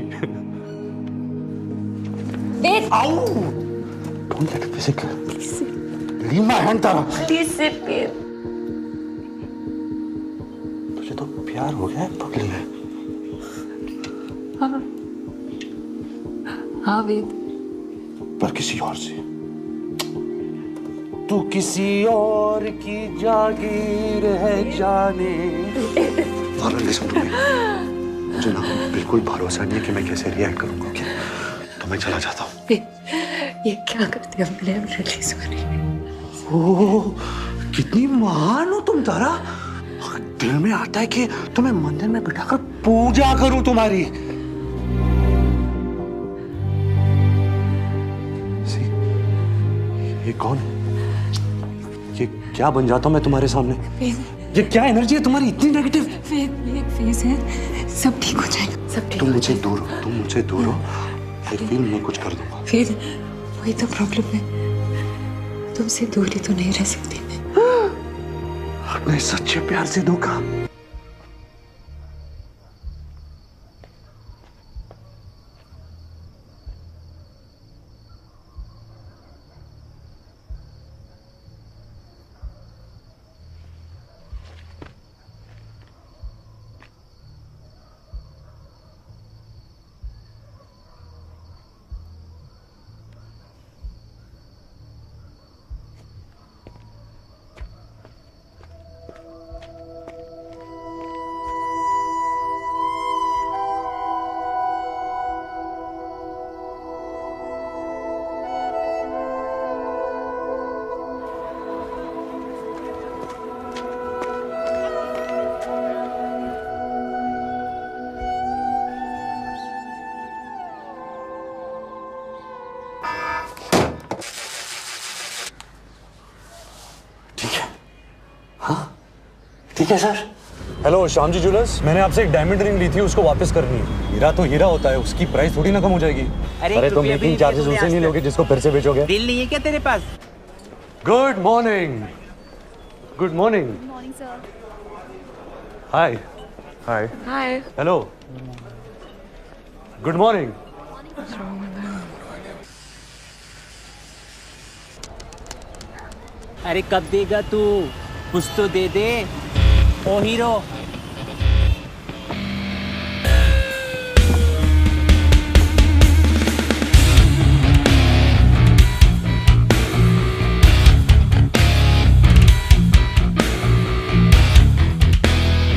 वेद, आओ! Don't get physical. Leave my hand, Tara. Please sit, Veद। तुझे तो प्यार हो गया है पगली है। हाँ, हाँ वेद। पर किसी और से। तू किसी और की जागीर है जाने। Tara, listen to me. मुझे ना बिल्कुल भरोसा नहीं है कि मैं कैसे रिएक्ट करूंगा। ओके, तो मैं चला जाता हूँ। ये क्या करते हो? मैं रियली सॉरी। ओह, कितनी महान हो तुम तारा। दिल में आता है कि तुम्हें मंदिर में बिठाकर पूजा करूं तुम्हारी। ये कौन है? ये क्या बन जाता हूं मैं तुम्हारे सामने? ये क्या एनर्जी है तुम्हारी इतनी नेगेटिव? ये एक फेज है, सब ठीक हो जाएगा, सब ठीक। तुम मुझे दूर हो, तुम मुझे दूर हो। I feel मैं कुछ कर दूंगा। फिर वही तो प्रॉब्लम है, तुमसे दूरी तो नहीं रह सकती मैं। अपने सच्चे प्यार से धोखा। ठीक है sir. Hello Shyam ji jewellers, मैंने आपसे एक डायमंड रिंग ली थी, उसको वापस करनी है। हीरा तो हीरा होता है, उसकी प्राइस थोड़ी ना कम हो जाएगी। अरे तुम मेकिंग चार्जेस उनसे नहीं लोगे जिसको फिर से बेचोगे? दिल नहीं है क्या तेरे पास? Good morning. Good morning. Good morning, sir. Hi. Hi. Hi. Hello. Good morning. What's wrong with them? अरे कब देगा तू? कुछ तो दे दे ओ hero.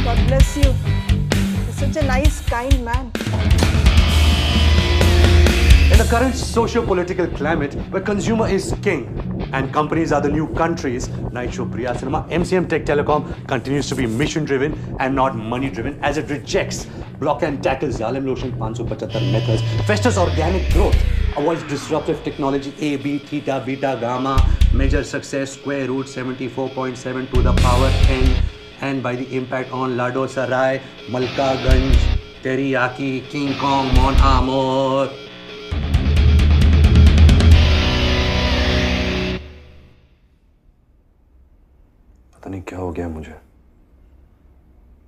God bless you. You're such a nice, kind man. In the current socio-political climate where consumer is king and companies are the new countries, Night Show Priya Cinema MCM Tech Telecom continues to be mission-driven and not money-driven as it rejects block and tackle Xylem Lotion 575 methods, fosters organic growth, avoids disruptive technology A, B, theta, beta, gamma, measures success, square root 74.7 to the power n, and by the impact on Lado Sarai, Malka Ganj, Teriyaki, King Kong, Mon Amour. पता नहीं क्या हो गया मुझे,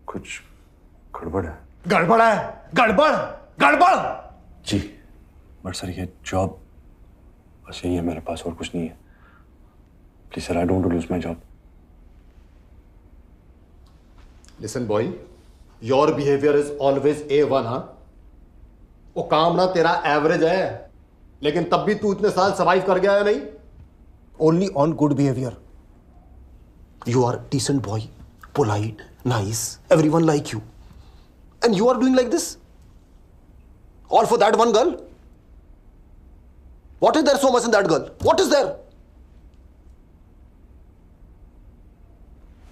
कुछ गड़बड़ है। गड़बड़ है, गड़बड़ गड़बड़। जी बट सर ये जॉब बस यही है मेरे पास, और कुछ नहीं है। Please sir, I don't want to lose my job. Listen boy, your behaviour is always A1। हाँ, वो काम ना तेरा एवरेज है, लेकिन तब भी तू इतने साल सर्वाइव कर गया है नहीं, only on good behaviour. You are decent boy, polite, nice, everyone like you. And you are doing like this? All for that one girl? What is there so much in that girl? What is there?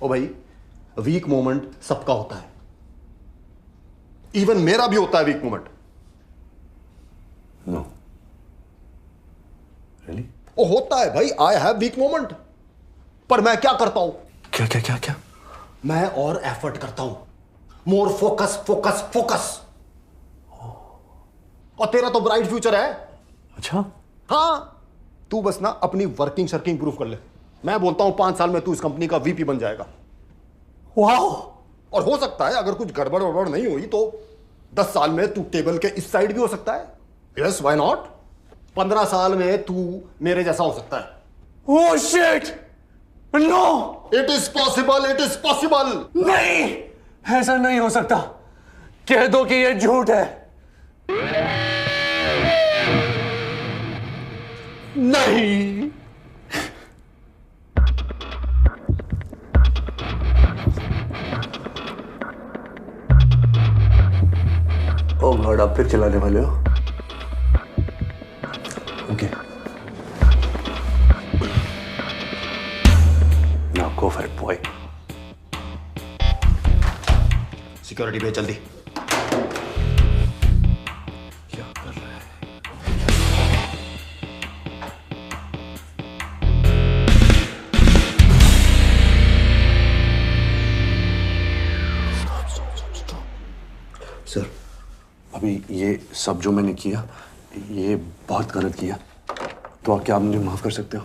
ओ भाई, week moment सबका होता है, even मेरा भी होता है weak moment. No really? ओ होता है भाई, आई हैव वीक मोमेंट, पर मैं क्या करता हूं? क्या क्या क्या क्या? मैं और एफर्ट करता हूं, मोर फोकस फोकस फोकस। और तेरा तो ब्राइट फ्यूचर है। अच्छा हाँ, तू बस ना अपनी वर्किंग शर्किंग प्रूफ कर ले। मैं बोलता हूं 5 साल में तू इस कंपनी का वीपी बन जाएगा। वाओ! और हो सकता है अगर कुछ गड़बड़ वड़बड़ नहीं हुई तो 10 साल में तू टेबल के इस साइड भी हो सकता है। Yes, why not? 15 साल में तू मेरे जैसा हो सकता है। Oh shit! No! It is possible, it is possible. नहीं, ऐसा नहीं हो सकता। कह दो कि यह झूठ है। नहीं। ओ गॉड, आप फिर चलाने वाले हो? Okay, now go for it boy. Security पे जल्दी। क्या कर रहा है? सर, अभी ये सब जो मैंने किया, ये बहुत गलत किया, तो क्या आप मुझे माफ कर सकते हो?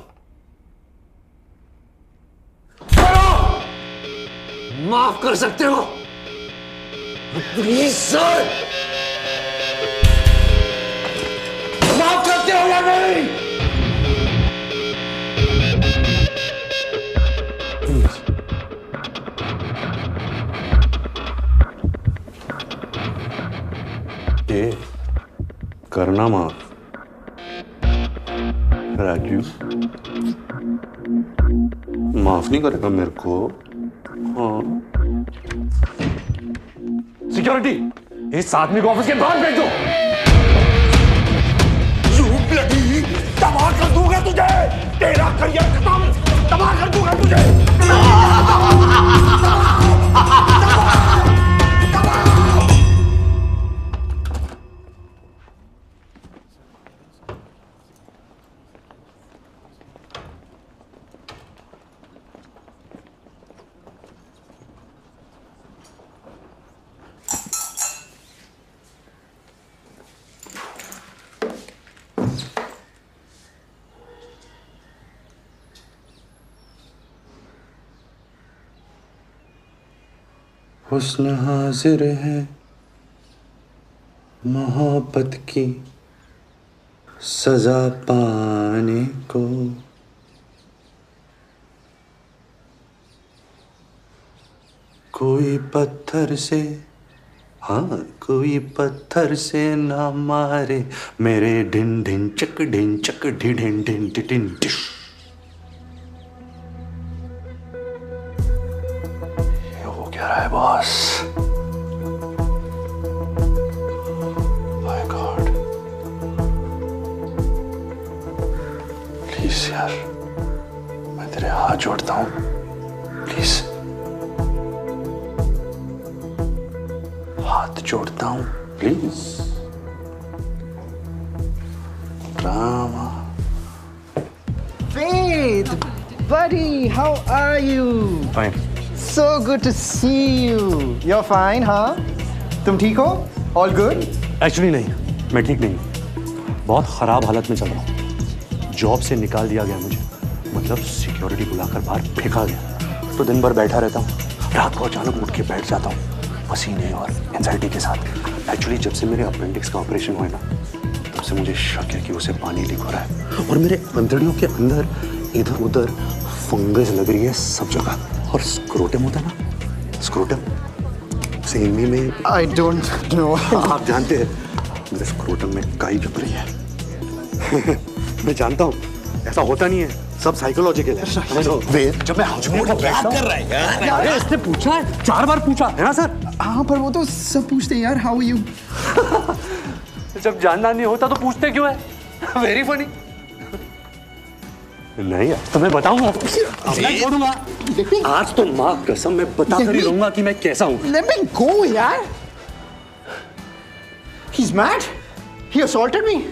माफ कर सकते हो प्लीज सर? माफ करते हो या नहीं? ये करना माफ राजू, माफ नहीं करेगा मेरे को। हाँ, सिक्योरिटी, इस आदमी को ऑफिस के बाहर भेज दो। तबाह कर दूंगा तुझे, तेरा करियर खत्म, तबाह कर दूंगा तुझे। हुस्न हाजिर है मोहब्बत की सजा पाने को। कोई पत्थर से, हाँ कोई पत्थर से ना मारे मेरे ढिन ढिन चक ढिन चक ढिन ढिन ढिन ढिन डिश। ये हो क्या रहा है बॉस? माय गॉड, प्लीज यार, मैं तेरे हाथ जोड़ता हूँ, प्लीज हाथ जोड़ता हूँ, please. Drama. Faith, buddy, how are you? Fine. So good to see you. You're fine, huh? तुम ठीक हो? All good? एक्चुअली नहीं, मैं ठीक नहीं, बहुत खराब हालत में चल रहा हूँ। जॉब से निकाल दिया गया मुझे, मतलब सिक्योरिटी बुलाकर बाहर फेंका गया। तो दिन भर बैठा रहता हूँ, रात को अचानक उठ के बैठ जाता हूँ, पसीने और एंजाइटी के साथ। एक्चुअली जब से मेरे अपेंडिक्स का ऑपरेशन हुआ ना, तब से मुझे शक है कि उसे पानी लीक हो रहा है और मेरे अंतड़ियों के अंदर इधर उधर फंगस लग रही है सब जगह। और स्क्रोटम होता है ना, स्क्रोटम से हिंदी में I don't know. आप जानते हैं, मेरे स्क्रोटम में काई जम रही है। मैं जानता हूँ ऐसा होता नहीं है, सब साइकोलॉजिकल है। जब मैं क्या कर रहा है यार? अरे इसने पूछा है, 4 बार पूछा है ना सर? हाँ पर वो तो सब पूछते हैं यार, हाउ आर यू? जब जानना नहीं होता तो पूछते क्यों है? Very funny. नहीं यार, तो मैं बताऊंगा, मैं छोड़ूंगा। आज तो माँ कसम मैं बता कर ही रहूंगा कि मैं कैसा हूँ। Let me go यार। He's mad. He assaulted me.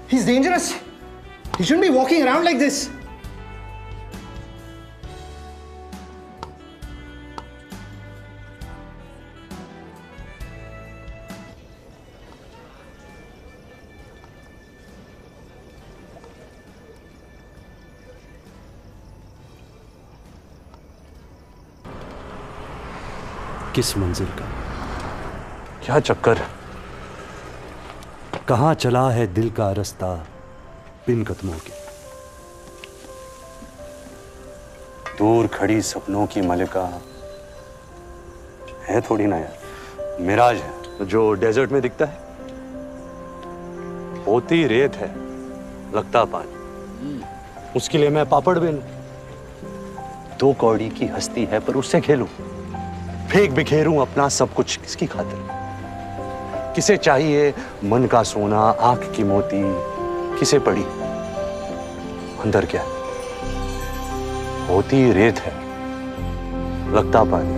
He's dangerous. He shouldn't be walking around like this. किस मंजिल का क्या चक्कर, कहां चला है दिल का रास्ता बिन कदमों के। दूर खड़ी सपनों की मलिका है थोड़ी ना यार, मिराज है जो डेजर्ट में दिखता है। होती रेत है, लगता पानी, उसके लिए मैं पापड़ बेलूं। 2 कौड़ी की हस्ती है पर उससे खेलूं, फेंक बिखेरूं अपना सब कुछ किसकी खातिर। किसे चाहिए मन का सोना, आंख की मोती, किसे पड़ी अंदर क्या होती रेत है, लगता पानी।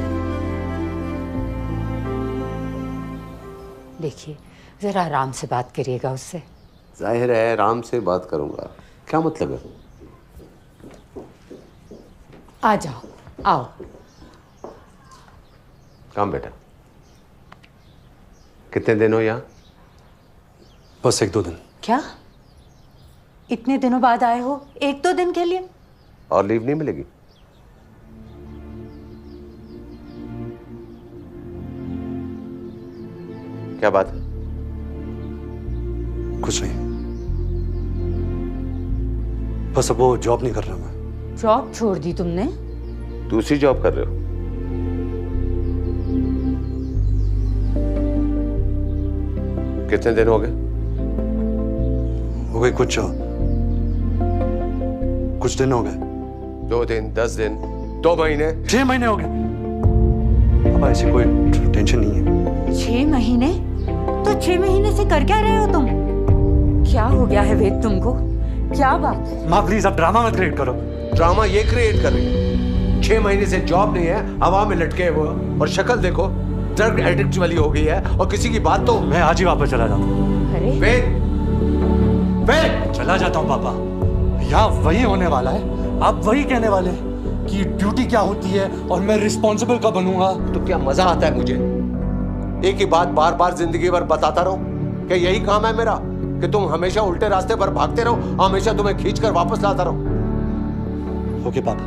देखिए जरा आराम से बात करिएगा उससे। जाहिर है आराम से बात करूंगा, क्या मतलब है? आ जाओ, आओ। काम बेटा, कितने दिन हो यहाँ? बस 1-2 दिन। क्या इतने दिनों बाद आए हो? 1-2 दिन के लिए? और लीव नहीं मिलेगी? क्या बात है? कुछ नहीं, बस अब वो जॉब नहीं कर रहा मैं। जॉब छोड़ दी तुमने? दूसरी जॉब कर रहे हो? कितने दिन हो गए? हो गए कुछ दिन हो गए। 2 दिन, 10 दिन, 2 महीने, 6 महीने हो गए। अब ऐसी कोई टेंशन नहीं है। 6 महीने? तो 6 महीने से कर क्या रहे हो तुम? क्या हो गया है वेद तुमको? क्या बात है? माँ प्लीज अब ड्रामा मत क्रिएट करो। ड्रामा ये क्रिएट कर रही है। 6 महीने से जॉब नहीं है, हवा में लटके हुए, और शक्ल देखो ड्रग एडिक्ट वाली हो गई है, और किसी की बात तो। मैं आज ही वापस चला जाता हूँ। अरे वेद, चला जाता हूँ पापा। यहाँ वही होने वाला है, आप वही कहने वाले हैं कि ड्यूटी क्या होती है और मैं रिस्पॉन्सिबल कब बनूंगा। तो क्या मजा आता है मुझे एक ही बात बार बार जिंदगी भर बताता रहूं? क्या यही काम है मेरा कि तुम हमेशा उल्टे रास्ते पर भागते रहो, हमेशा तुम्हें खींचकर वापस लाता रहो? ओके पापा,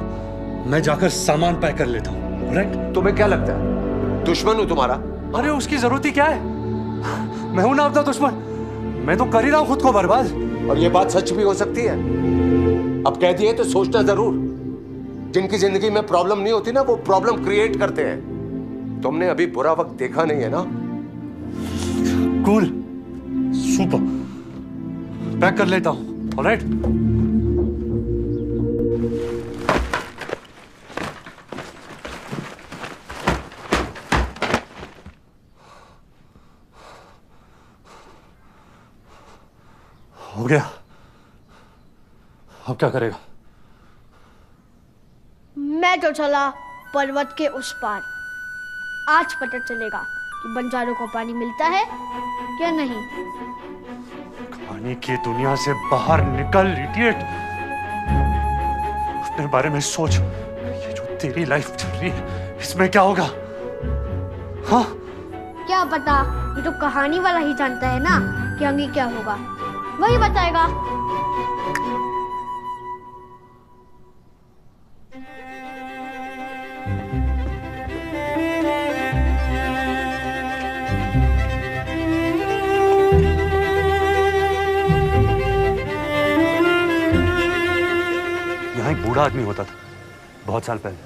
मैं जाकर सामान पैक कर लेता हूँ। राइट? तुम्हें क्या लगता है दुश्मन हूं तुम्हारा? अरे उसकी जरूरत ही क्या है? मैं हूं ना अपना दुश्मन। मैं तो कर ही रहा हूं खुद को बर्बाद। और ये बात सच भी हो सकती है। अब कह दिए तो सोचना जरूर। जिनकी जिंदगी में प्रॉब्लम नहीं होती ना, वो प्रॉब्लम क्रिएट करते हैं। तुमने अभी बुरा वक्त देखा नहीं है ना? Cool, super. पैक कर लेता हूं। ऑलराइट? हो गया। अब क्या करेगा? मैं तो चला पर्वत के उस पार। आज पता चलेगा कि बंजारों को पानी मिलता है या नहीं। पानी की दुनिया से बाहर निकल इडियट। अपने बारे में सोच। ये जो तेरी लाइफ चल रही है, इसमें क्या होगा? हाँ? क्या पता, ये तो कहानी वाला ही जानता है ना कि आगे क्या होगा। वही बताएगा। यहाँ एक बूढ़ा आदमी होता था बहुत साल पहले।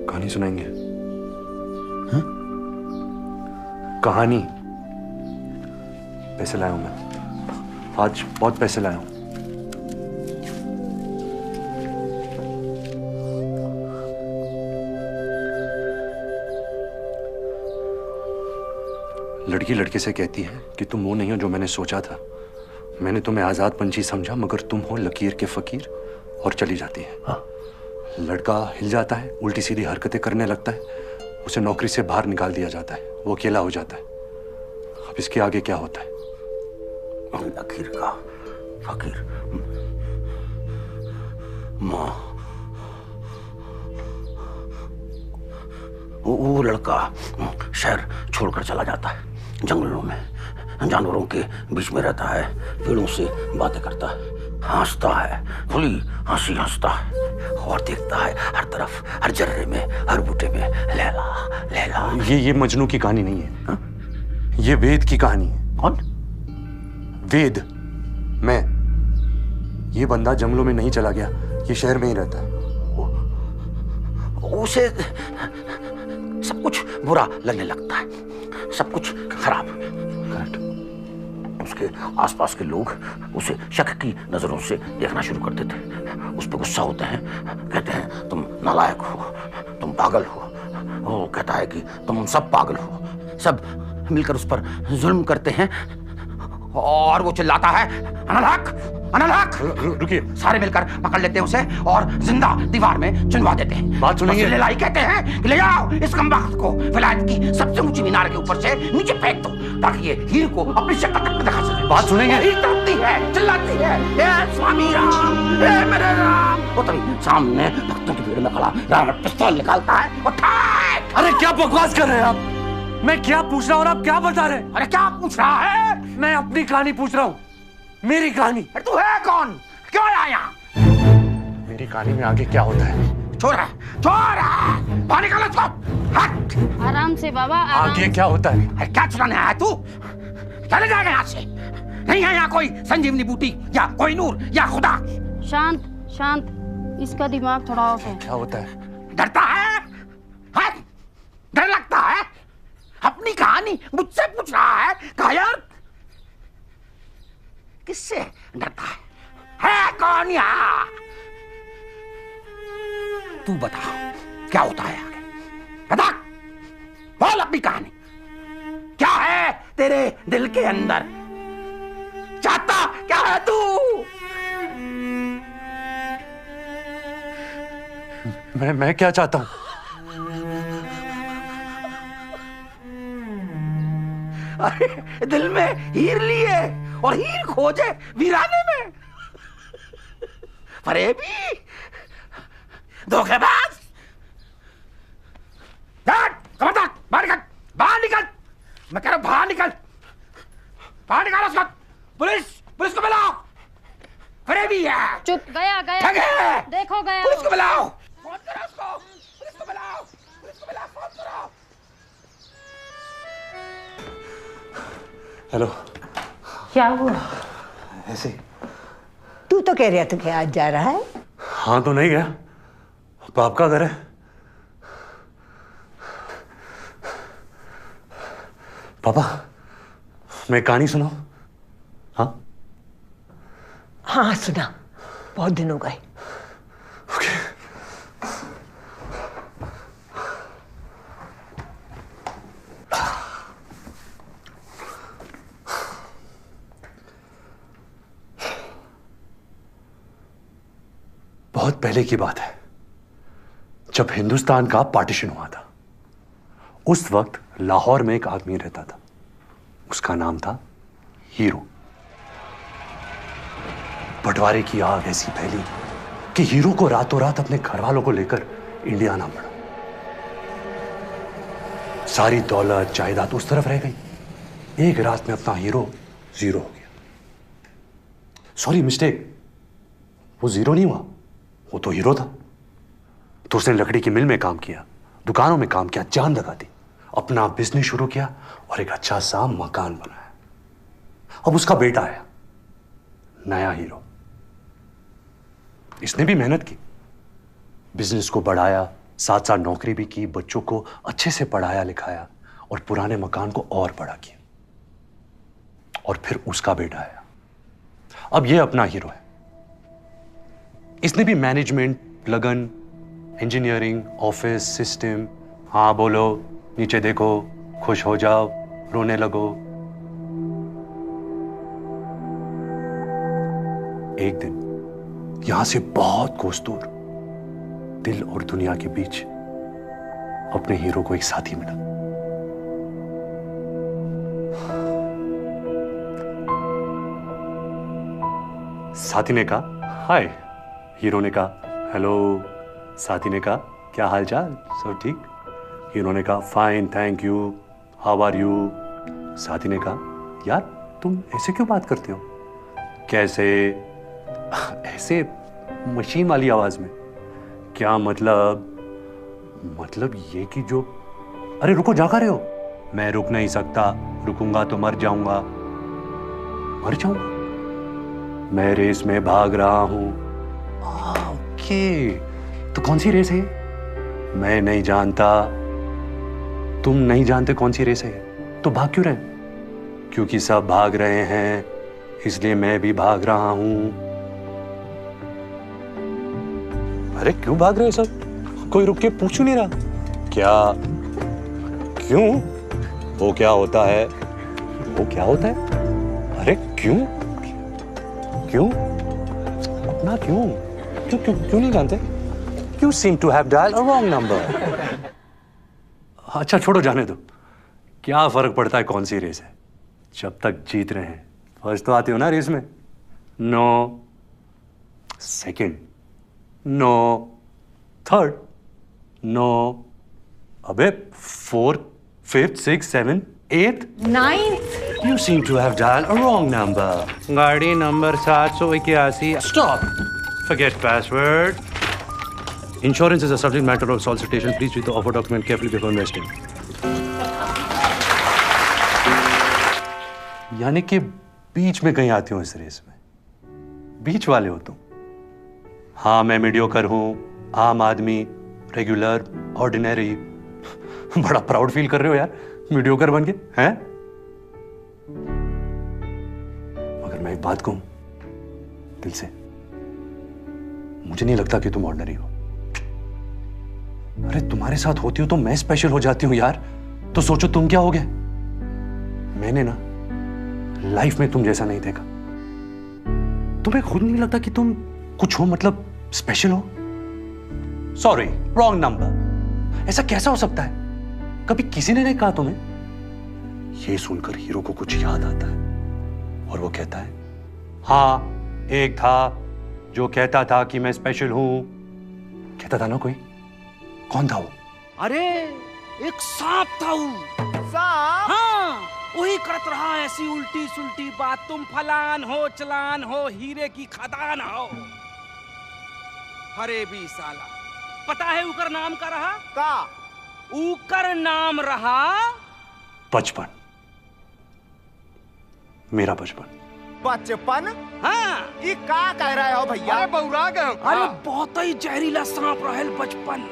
कहानी सुनाएंगे? हाँ? कहानी। पैसे लाया हूं मैं। आज बहुत पैसे लाया हूं। लड़की लड़के से कहती है कि तुम वो नहीं हो जो मैंने सोचा था। मैंने तुम्हें आजाद पंछी समझा, मगर तुम हो लकीर के फकीर, और चली जाती है। हाँ? लड़का हिल जाता है, उल्टी सीधी हरकतें करने लगता है, उसे नौकरी से बाहर निकाल दिया जाता है, वो अकेला हो जाता है। अब इसके आगे क्या होता है? लकीर का फकीर। माँ, वो लड़का शहर छोड़कर चला जाता है, जंगलों में जानवरों के बीच में रहता है, पेड़ों से बातें करता है, हंसता है, खुली हंसी हंसता है, और देखता है हर तरफ, हर जर्रे में, हर बूटे में लैला लैला। ये मजनू की कहानी नहीं है। हा? ये वेद की कहानी है। कौन? वेद। मैं। ये बंदा जंगलों में नहीं चला गया, ये शहर में ही रहता है। उसे सब कुछ बुरा लगने लगता है, सब कुछ खराब। करेक्ट। उसके आसपास के लोग उसे शक की नजरों से देखना शुरू कर देते हैं, उस पर गुस्सा होते हैं, कहते हैं तुम नालायक हो, तुम पागल हो। वो कहता है कि तुम सब पागल हो, सब मिलकर उस पर जुल्म करते हैं, और वो चिल्लाता है अनालाक अनालाक। रुकिए। सारे मिलकर पकड़ लेते हैं उसे और जिंदा दीवार में चुनवा देते हैं। बात सुनिए। ले लाई कहते हैं कि ले जाओ इस कमबख्त को विलायत की सबसे ऊंची मीनार के ऊपर से नीचे फेंक दो, ताकि ये हीर को अपनी शक्ल तक दिखा सके। बात सुनेंगे? हीर तड़पती है, चिल्लाती है, ए स्वामी राम, ए मेरे राम। वो तभी सामने भक्तों की भीड़ में खड़ा रावण पिस्तौल निकालता है और ठाक। अरे क्या बकवास कर रहे हैं आप? मैं क्या पूछ रहा हूँ और आप क्या बता रहे हैं? अरे क्या पूछ रहा है? मैं अपनी कहानी पूछ रहा हूँ, मेरी कहानी। तू है कौन? क्यों आया? मेरी कहानी में आगे क्या होता है? छोड़ बाहर निकालो इसको। हट। आराम से बाबा, आराम। आगे क्या होता है? अरे क्या चुराने आया तू? चले जाएगा यहाँ से। नहीं है यहाँ कोई संजीवनी बूटी या कोई नूर या खुदा। शांत शांत, इसका दिमाग थोड़ा ऑफ है। क्या होता है? डरता है? डर लगता है? अपनी कहानी मुझसे पूछ रहा है? कायर, किससे डरता है कौन यहाँ? तू बता क्या होता है आगे, बता, बोल अपनी कहानी। क्या है तेरे दिल के अंदर? चाहता क्या है तू? मैं क्या चाहता हूं? अरे दिल में हीर लिए और हीर खोजे वीराने में। फरेबी, धोखेबाज। खबरदार, बाहर निकल, बाहर निकल। मैं कह रहा हूं बाहर निकल, बाहर निकालो उसको। पुलिस को बुलाओ। फरेबी है। चुप, गया देखो गया। पुलिस को बुलाओ, फोन करो उसको। पुलिस को बुलाओ, फोन करो। हेलो। क्या हुआ? ऐसे। तू तो कह रहा था कि आज जा रहा है। हाँ तो नहीं गया, बाप का घर है। पापा, मैं कहानी सुनाऊं? हाँ हाँ सुना, बहुत दिन हो गए। बहुत पहले की बात है, जब हिंदुस्तान का पार्टीशन हुआ था। उस वक्त लाहौर में एक आदमी रहता था, उसका नाम था हीरो। बंटवारे की आग ऐसी फैली कि हीरो को रातों रात अपने घर वालों को लेकर इंडिया आना पड़ा। सारी दौलत जायदाद उस तरफ रह गई। एक रात में अपना हीरो जीरो हो गया। सॉरी, मिस्टेक, वो जीरो नहीं हुआ, वो तो हीरो था। तो उसने लकड़ी की मिल में काम किया, दुकानों में काम किया, जान लगा दी, अपना बिजनेस शुरू किया और एक अच्छा सा मकान बनाया। अब उसका बेटा आया, नया हीरो। इसने भी मेहनत की, बिजनेस को बढ़ाया, साथ साथ नौकरी भी की, बच्चों को अच्छे से पढ़ाया लिखाया और पुराने मकान को और बड़ा किया। और फिर उसका बेटा आया, अब यह अपना हीरो है। इसने भी मैनेजमेंट, लगन, इंजीनियरिंग, ऑफिस, सिस्टम, हाँ बोलो, नीचे देखो, खुश हो जाओ, रोने लगो। एक दिन यहां से बहुत कोस दूर, दिल और दुनिया के बीच, अपने हीरो को एक साथी मिला। साथी ने कहा हाय, हीरो ने कहा हेलो। साथी ने कहा क्या हाल चाल, सब ठीक? हीरो ने कहा fine thank you, how are you? साथी ने कहा यार तुम ऐसे क्यों बात करते हो? कैसे? ऐसे मशीन वाली आवाज में। क्या मतलब? मतलब ये कि जो, अरे रुको, जा रहे हो? मैं रुक नहीं सकता, रुकूंगा तो मर जाऊंगा। मर जाऊंगा? मैं रेस में भाग रहा हूं। ओके, तो कौन सी रेस है? मैं नहीं जानता। तुम नहीं जानते कौन सी रेस है? तो भाग क्यों रहे? क्योंकि सब भाग रहे हैं, इसलिए मैं भी भाग रहा हूं। अरे क्यों भाग रहे सब? कोई रुक के पूछ नहीं रहा क्या? क्यों? वो क्या होता है? वो क्या होता है? अरे क्यों? क्यों? अपना क्यों? क्यों क्यों क्यों नहीं जानते? You seem to have dialed a wrong number. अच्छा छोड़ो, जाने दो। क्या फर्क पड़ता है कौन सी रेस है, जब तक जीत रहे हैं। फर्स्ट तो आते हो ना रेस में? No. Second? No. Third? No. अबे fourth, fifth, six, seven, eight, ninth? You seem to have dialed a wrong number. गाड़ी number 781। Stop. Forget password. Insurance is a subject matter of solicitation. Please read the offer document carefully before investing. यानी कि बीच में कहीं आती हूँ इस race में, बीच वाले हो तुम। हाँ मैं मीडियोकर हूँ, आम आदमी, रेगुलर, ऑर्डिनरी। बड़ा प्राउड फील कर रहे हो यार मीडियोकर बन के, हैं? मगर मैं एक बात कहूं दिल से, मुझे नहीं लगता कि तुम ऑर्डिनरी हो। अरे तुम्हारे साथ होती हो तो मैं स्पेशल हो जाती हूं यार। तो सोचो तुम क्या हो गए। मैंने ना लाइफ में तुम जैसा नहीं देखा। तुम्हें खुद नहीं लगता कि तुम कुछ हो, मतलब स्पेशल हो? Sorry, wrong number. ऐसा कैसा हो सकता है? कभी किसी ने नहीं कहा तुम्हें ये सुनकर हीरो को कुछ याद आता है और वो कहता है, हाँ एक था जो कहता था कि मैं स्पेशल हूं। कहता था ना कोई? कौन था वो? अरे एक सांप था वो। सांप? हाँ, वही करत रहा ऐसी उल्टी सुल्टी बात, तुम फलान हो चलान हो हीरे की खदान हो। अरे भी साला, पता है उकर नाम का रहा? का? उकर नाम रहा बचपन। मेरा बचपन। बचपन? हाँ। ये का कह रहे हो भैया? अरे बौरा गए। अरे बहुत ही जहरीला सांप रहल बचपन।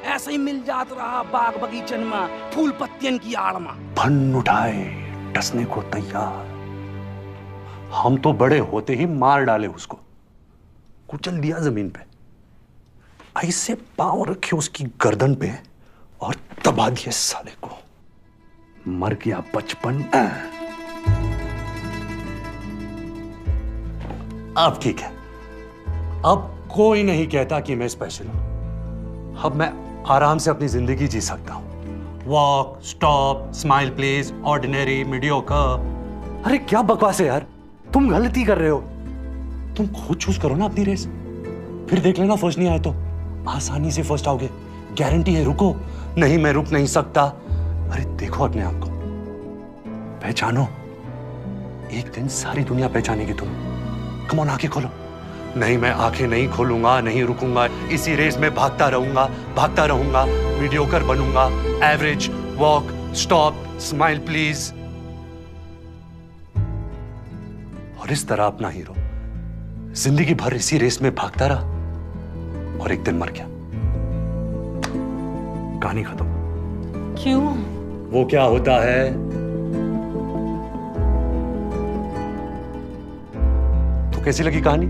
ऐसे ही मिल जात रहा बाग बगीचन में, फूल पत्तियन की आड़ में। फन उठाए, टसने को तैयार। हम तो बड़े होते ही मार डाले उसको, कुचल दिया जमीन पे, ऐसे पांव रखे उसकी गर्दन पे और दबा दिए साले को। मर गया बचपन। अब ठीक है, अब कोई नहीं कहता कि मैं स्पेशल हूं। अब मैं आराम से अपनी जिंदगी जी सकता हूं। Walk, stop, smile please, ordinary, mediocre. अरे क्या बकवास है यार, तुम गलती कर रहे हो। तुम खुद चूज करो ना अपनी रेस, फिर देख लेना फर्स्ट नहीं आए तो आसानी से फर्स्ट आओगे, गारंटी है। रुको नहीं, मैं रुक नहीं सकता। अरे देखो अपने आप को, पहचानो। एक दिन सारी दुनिया पहचानेगी तुम्हें। कम ऑन, आंखें खोलो। नहीं, मैं आंखें नहीं खोलूंगा, नहीं रुकूंगा, इसी रेस में भागता रहूंगा, मीडियोकर बनूंगा, average, walk, stop, smile please. और इस तरह अपना हीरो जिंदगी भर इसी रेस में भागता रहा और एक दिन मर गया। कहानी खत्म। क्यों? वो क्या होता है? तो कैसी लगी कहानी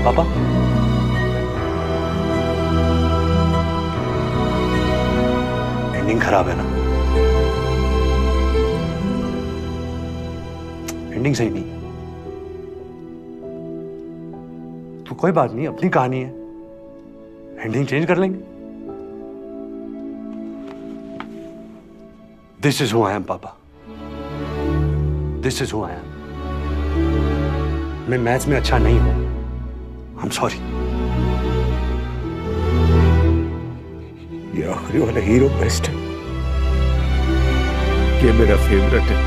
पापा? एंडिंग खराब है ना? एंडिंग सही नहीं। तो कोई बात नहीं, अपनी कहानी है, एंडिंग चेंज कर लेंगे। This is who I am पापा, this is who I am. मैं मैथ्स में अच्छा नहीं हूं, आई एम सॉरी। ये आखिरी वाला हीरो बेस्ट है, ये मेरा फेवरेट है।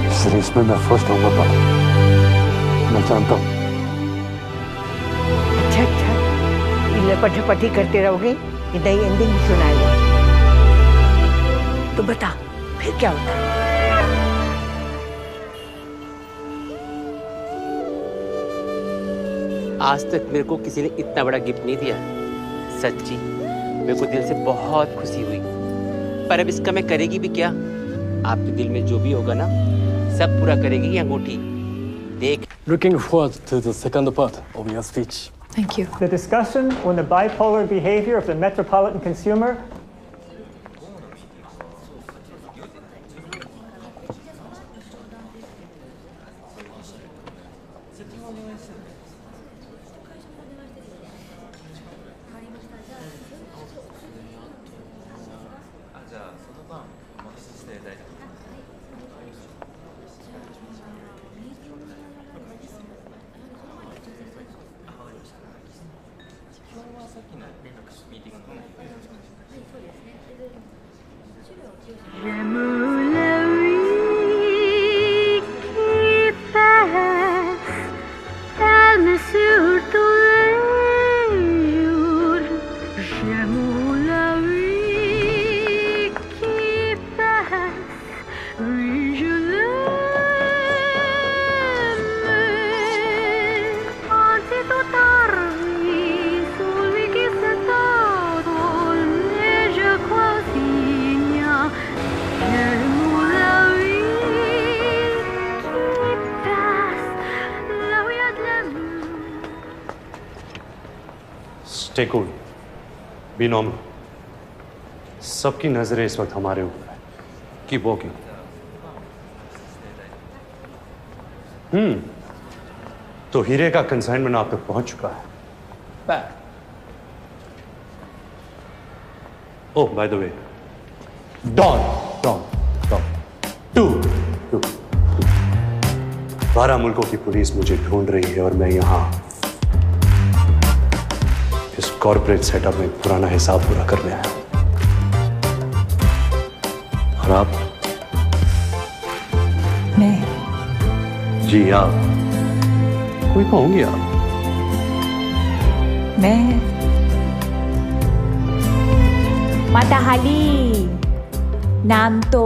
इस रेस में मैं फर्स्ट होऊंगा पापा, मैं जानता हूं। अच्छा, लपट-झपटी करते रहोगे, इधर एंडिंग सुनाएगा। तो बता फिर क्या होता है? आज तक मेरे को किसी ने इतना बड़ा गिफ्ट नहीं दिया। सच्ची मेरे को दिल से बहुत खुशी हुई, पर अब इसका मैं करेगी भी क्या? आपके दिल में जो भी होगा ना, सब पूरा करेगी ये अंगूठी। देख। Looking forward to the second part of your speech. Thank you. The discussion on the bipolar behavior of the metropolitan consumer. Stay cool. Be normal. सबकी नजरें इस वक्त हमारे ऊपर है। Keep walking. तो हीरे का कंसाइनमेंट आप तक पहुंच चुका है। Oh by the way, Don Don Don 12 मुल्कों की पुलिस मुझे ढूंढ रही है और मैं यहां इस कॉर्पोरेट सेटअप में पुराना हिसाब पूरा करने आया हूं। और आप? मैं? जी आप? कोई तो होंगी आप। मैं माता हाली, नाम तो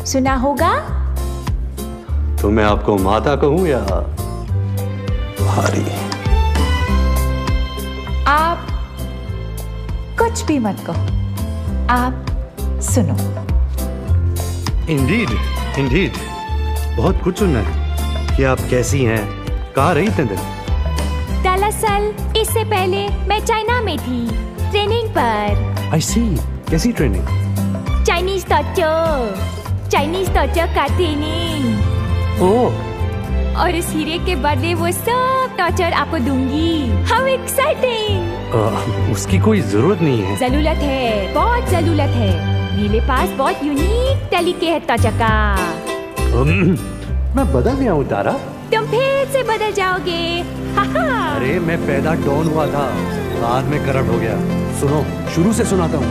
सुना होगा? तो मैं आपको माता कहूं या भारी? आप कुछ भी मत कहो, आप सुनो। इंडीड इंडीड, बहुत कुछ सुनना है कि आप कैसी हैं, कहाँ रही इतने दिन? दरअसल इससे पहले मैं चाइना में थी, ट्रेनिंग पर। आई सी, कैसी ट्रेनिंग? चाइनीज टॉर्चर का ट्रेनिंग। ओह, और इस हीरे के बदले वो सब टॉर्चर आपको दूंगी। How exciting! उसकी कोई जरूरत नहीं है। जरूरत है, बहुत जरूरत है। मेरे पास बहुत यूनिक तरीके है टॉर्चर का। मैं बदल गया हूँ तारा। तुम फिर से बदल जाओगे। अरे मैं पैदा डॉन हुआ था, बाद में करप्ट हो गया। सुनो, शुरू से सुनाता हूँ।